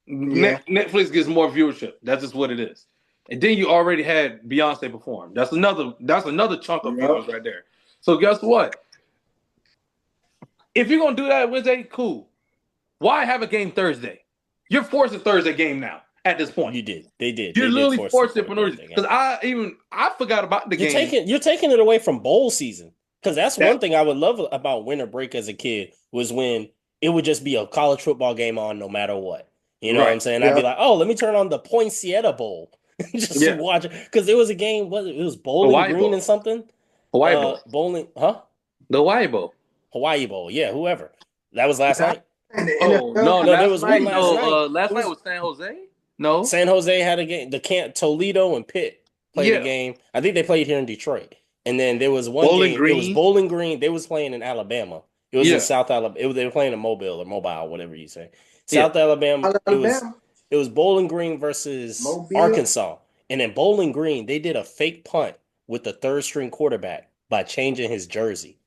Yeah. Netflix gets more viewership. That's just what it is. And then you already had Beyonce perform. That's another chunk of Yep. viewers right there. So guess what? If you're gonna do that Wednesday, cool. Why have a game Thursday? You're forcing Thursday game now at this point. you did. They did. You're They did literally force it forced for it the for no reason. Thursday game. Because I forgot about the game. You're taking it away from bowl season. Because that's That one thing I would love about winter break as a kid was when it would just be a college football game on no matter what. You know what I'm right. saying? I'd be Yep. like, oh, let me turn on the Poinsettia Bowl just to Yeah. watch it. Because there was a game, it was Bowling Hawaii Green Bowl. and something. Hawaii Bowl. Bowling, huh? The Hawaii Bowl. Hawaii Bowl, yeah, whoever. That was last night. And the Oh NFL no, No, there last was one night. last night. No, last It night was was San Jose. No. San Jose had a game. Toledo and Pitt played a Yeah. game. I think they played here in Detroit. And then there was one Bowling game. It was Green. Bowling Green. They was playing in Alabama. It was in Yeah. South Alabama. They were playing in Mobile, whatever you say. Yeah. South Alabama. Alabama, It was Bowling Green versus Mobile. Arkansas. And in Bowling Green, they did a fake punt with the third string quarterback by changing his jersey.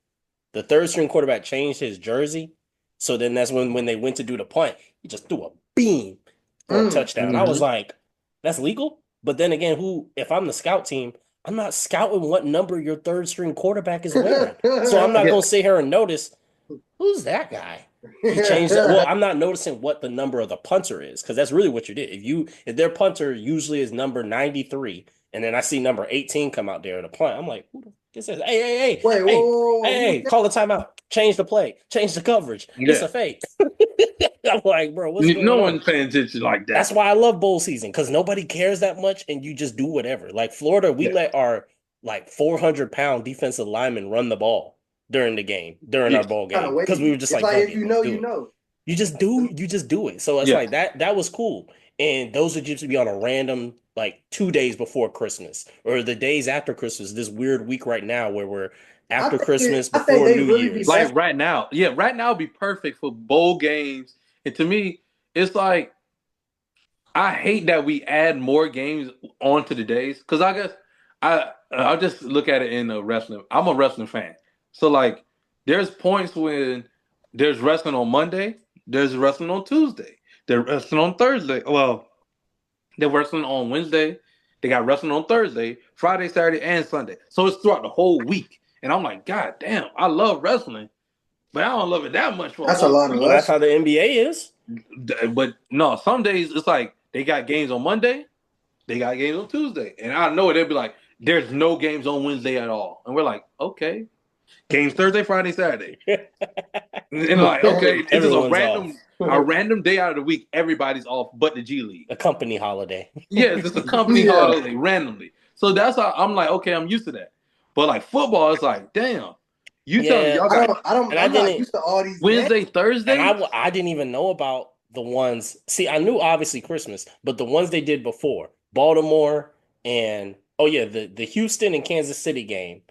The third string quarterback changed his jersey. So then that's when they went to do the punt. He just threw a beam for a touchdown. I was like, that's legal. But then again, if I'm the scout team, I'm not scouting what number your third string quarterback is wearing. So I'm not Yeah. going to sit here and notice who's that guy. He changed it. Well, I'm not noticing what the number of the punter is because that's really what you did. If their punter usually is number 93, and then I see number 18 come out there at a punt, I'm like, It says, hey, Wait, whoa. call the timeout. Change the play. Change the coverage. It's Yeah. a fake. I'm like, bro, what's No going on? one's paying attention like that. That's why I love bowl season, because nobody cares that much and you just do whatever. Like Florida, we let our like 400-pound defensive linemen run the ball during the game, during our bowl game. Because we were just it's like, if you know, you know. You just do it. So it's like that was cool. And those would just be on a random like 2 days before Christmas or the days after Christmas, this weird week right now where we're after Christmas, before New Year's. Like right now. Yeah, right now would be perfect for bowl games. And to me, it's like I hate that we add more games onto the days. Because I guess I'll just look at it in a wrestling. I'm a wrestling fan. So like there's points when there's wrestling on Monday, there's wrestling on Tuesday, there's wrestling on Thursday. Well, they're wrestling on Wednesday, they got wrestling on Thursday, Friday, Saturday, and Sunday. So it's throughout the whole week. And I'm like, God damn, I love wrestling, but I don't love it that much for that's a lot of well, that's how the NBA is. But no, some days it's like they got games on Monday, they got games on Tuesday. And I know they'll be like, there's no games on Wednesday at all. And we're like, okay. Games Thursday, Friday, Saturday. And like, okay, it's just a random day out of the week. Everybody's off, but the G League. A company holiday. Yeah, it's just a company holiday randomly. So that's how I'm like, okay, I'm used to that. But like football, it's like, damn. You tell me y'all got I'm not used to all these Wednesday, games. Thursday. And I didn't even know about the ones. See, I knew obviously Christmas, but the ones they did before, Baltimore and the Houston and Kansas City game,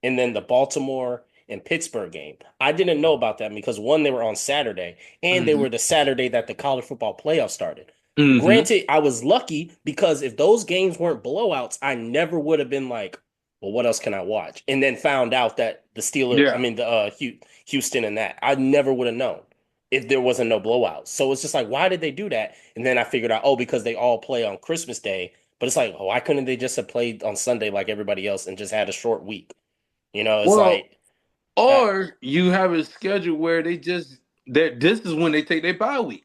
and then the Baltimore and Pittsburgh game. I didn't know about that because one, they were on Saturday, and they were the Saturday that the college football playoff started. Granted, I was lucky because if those games weren't blowouts, I never would have been like, well, what else can I watch? And then found out that the Steelers, the Houston and that, I never would have known if there wasn't no blowouts. So it's just like, why did they do that? And then I figured out, because they all play on Christmas Day. But it's like, why couldn't they just have played on Sunday like everybody else and just had a short week? Or you have a schedule where this is when they take their bye week.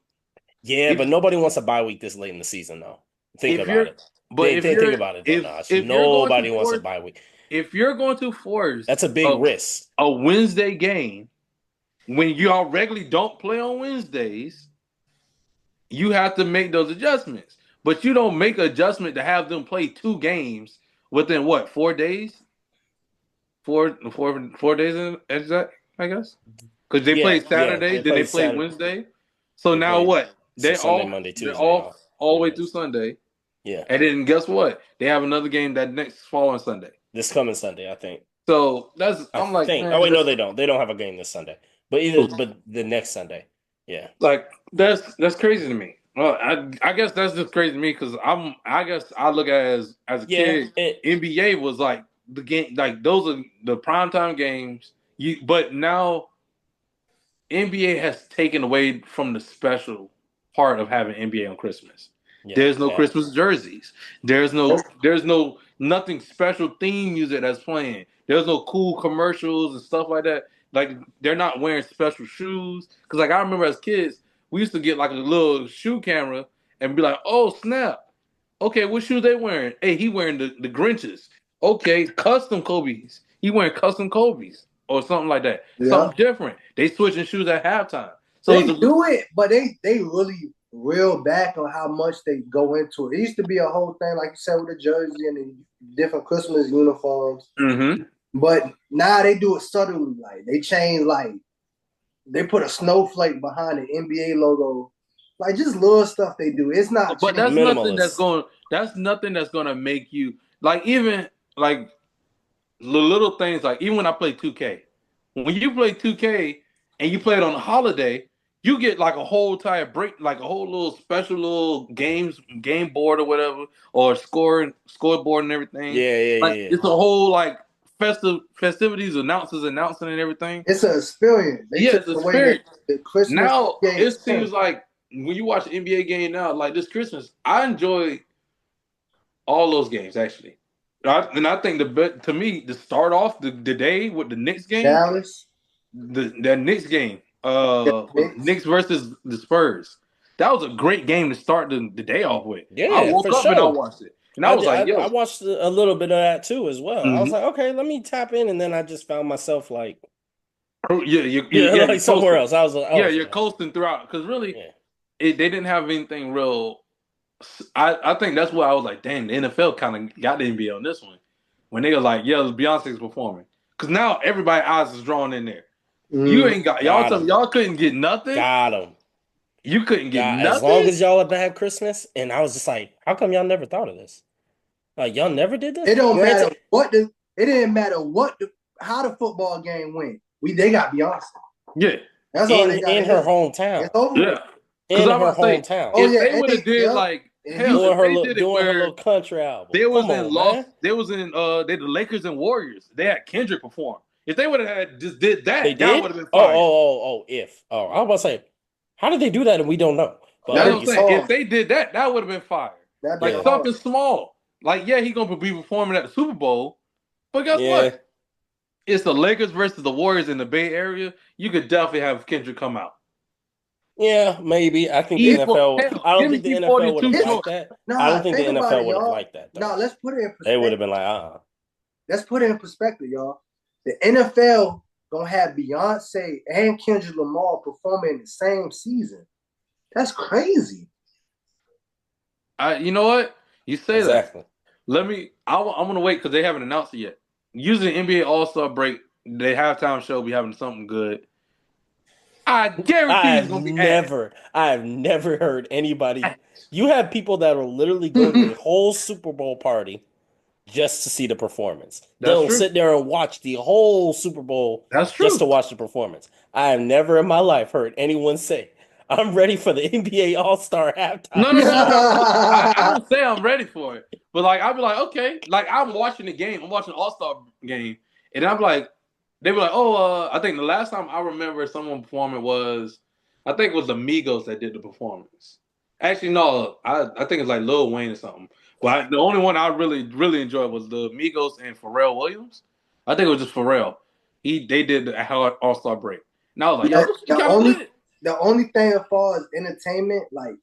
Yeah, but nobody wants a bye week this late in the season, though. Think about it. But think about it, though, if nobody wants a bye week. If you're going to force, that's a big risk. A Wednesday game when you all regularly don't play on Wednesdays, you have to make those adjustments. But you don't make an adjustment to have them play 2 games within what, 4 days? 4 days in exact, I guess. Because they played Saturday, then they played Wednesday. So now what? They're all Monday, Tuesday, all the way through Sunday. Yeah. And then guess what? They have another game that next following Sunday. This coming Sunday, I think. So I'm like, no, they don't. They don't have a game this Sunday. But the next Sunday. Yeah. Like that's crazy to me. Well, I guess that's just crazy to me because I guess I look at it as a kid. NBA was like the game, like those are the primetime games. But now NBA has taken away from the special part of having NBA on Christmas. Yeah, there's no Christmas jerseys. There's no nothing special theme music that's playing. There's no cool commercials and stuff like that. Like they're not wearing special shoes. Cause like I remember as kids, we used to get like a little shoe camera and be like, oh snap. Okay, what shoes they wearing? Hey, he wearing the Grinches. Okay, custom Kobe's. He wearing custom Kobe's or something like that. Yeah. Something different. They switching shoes at halftime. So they do it, but they really reel back on how much they go into it. It used to be a whole thing, like you said, with the jersey and the different Christmas uniforms. Mm-hmm. But now they do it subtly. Like they change, like they put a snowflake behind the NBA logo. Like just little stuff they do. It's not. But that's nothing that's going. That's nothing that's going to make you like even like the little things. Like even when I play 2K, when you play 2K and you play it on a holiday. You get like a whole entire break, like a whole little special little game board or whatever, or scoreboard and everything. Yeah. It's a whole like festivities, announcing and everything. It's an experience. It's an experience. The Christmas now it seems like when you watch the NBA game now, like this Christmas, I enjoy all those games actually. I think to me to start off the day with the Knicks game, Dallas, that Knicks game. Knicks versus the Spurs. That was a great game to start the day off with. Yeah, I woke up and I watched it. And I was like, yo. I watched a little bit of that too as well. I was Mhm. like, okay, let me tap in, and then I just found myself like, Yeah, like you're somewhere coasting. else. I was like, Yeah, oh, you're shit. coasting throughout because really, Yeah. they didn't have anything real. I think that's why I was like, dang, the NFL kind of got the NBA on this one when they were like, yeah, Beyonce's performing because now everybody's eyes is drawn in there. You Mm. ain't got y'all. Got Tell me, him. y'all couldn't get nothing. Got him. You couldn't get Got as long nothing. as y'all have had Christmas, and I was just like, how come y'all never thought of this? Like y'all never did this? It don't Granted, matter what the. It didn't matter how the football game went. They got Beyonce. Yeah, That's all they got. in her It's hometown, over with. yeah. Because in I'm her about to say, hometown, Oh if yeah, they and would have did like and hell, Houston. if they did it doing her little where country album. they was Come in on, Lost, man. they was in they the Lakers and Warriors. They had Kendrick perform. If they would have had just did They that, that did? would have been fire. I was about to say, how did they do that and we don't know? But That's That'd what I'm be saying. If hard. they did that, that would have been fire. That'd be Like yeah, hard. something small. Like, yeah, he gonna be performing at the Super Bowl. But guess yeah, what? It's the Lakers versus the Warriors in the Bay Area. You could definitely have Kendrick come out. yeah, maybe. I think the E4, NFL. hell, I don't give me think the NFL would have E42 It's, liked short. that. I don't nah, think the think about NFL it, would have y'all. liked that Nah, though. let's put it in They would have perspective. been like, Let's put it in perspective, y'all. The NFL gonna have Beyonce and Kendrick Lamar performing in the same season. That's crazy. You know what? You say exactly. that. I'm gonna wait because they haven't announced it yet. Usually NBA All-Star break, they halftime show be having something good. I guarantee it's gonna be ass. I have never heard anybody. You have people that will literally go to a whole Super Bowl party just to see the performance. That's They'll true. sit there and watch the whole Super Bowl That's just true. to watch the performance. I have never in my life heard anyone say, I'm ready for the NBA All-Star No, halftime no, no, no, show. no. I don't say I'm ready for it, but like I'll be like, okay, like I'm watching the game. I'm watching the All-Star game, and I'm like, they were like, oh, I think the last time I remember someone performing was, I think it was the Migos that did the performance. Actually, no, I think it's like Lil Wayne or something. But the only one I really enjoyed was the Migos and Pharrell Williams. I think it was just Pharrell. They did the All-Star break, and I was like, yo, the, this the kind of only lit. the only thing as far as entertainment, like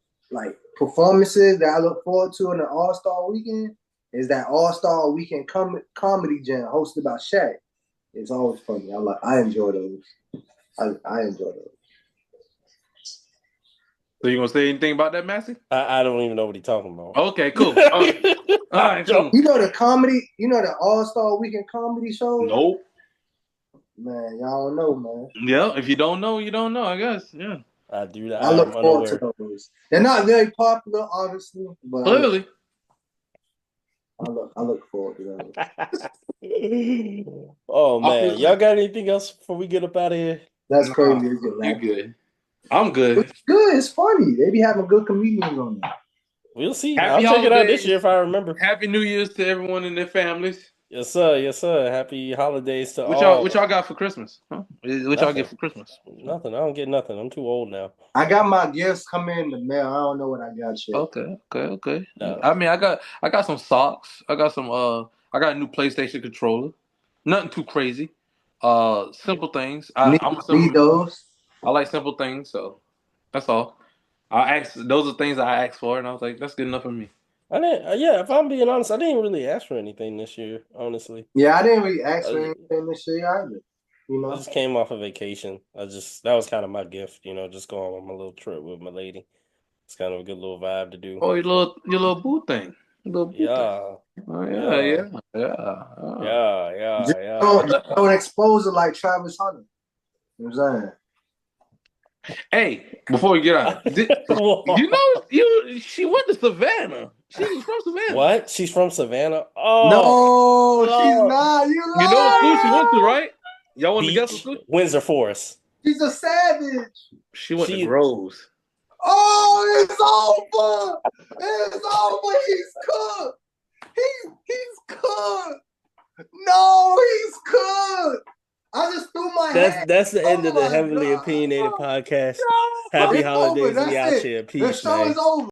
performances that I look forward to in the All-Star weekend is that All-Star weekend comedy jam hosted by Shaq. It's always funny. I enjoy those. I enjoy those. So you gonna say anything about that, Massey? I don't even know what he's talking about. Okay, cool. All right, cool. You know the All-Star weekend comedy show? Nope. Man, y'all don't know, man. Yeah, if you don't know, you don't know, I guess. Yeah. I do that. I I look am forward to unaware. those. They're not very popular, obviously, but Clearly. I look forward to those. Oh I feel man, y'all got anything else before we get up out of here? That's Nah, crazy. you're good. I'm good. It's good. It's funny. They be having good comedians on there. We'll see. Happy I'll check it out this holidays. year if I remember. Happy New Year's to everyone and their families. Yes, sir. Yes, sir. Happy holidays to What all. y'all got for Christmas? Huh? What y'all get for Christmas? Nothing. I don't get nothing. I'm too old now. I got my gifts coming in the mail. I don't know what I got yet. Okay. No. I mean, I got some socks. I got I got a new PlayStation controller. Nothing too crazy. Simple things. I'm a simple Need man. those. I like simple things, so that's all. Those are things I asked for, and I was like, that's good enough for me. I didn't. Yeah, if I'm being honest, I didn't really ask for anything this year. Honestly, Yeah, I didn't really ask for I, anything this year either. You I know, just came off a vacation. That was kind of my gift. Just going on my little trip with my lady. It's kind of a good little vibe to do. Oh, your little boo thing. Your little boo thing. Yeah, Oh yeah, yeah. don't expose it like Travis Hunter. You know what I'm saying? Hey, before we get out, she went to Savannah. She's from Savannah. What? She's from Savannah? No, she's oh. not. You You know what school she lying. went to, right? Y'all want to guess what Beach, school? Windsor Forest. She's a savage. She went to Groves. Oh, it's over. It's over. He's cooked. He's cooked. No, he's cooked. I just threw my hand. That's the end of the my Heavily God. Opinionated podcast. No, Happy it's over. holidays. We That's out it. here. The Peace, show man. is over.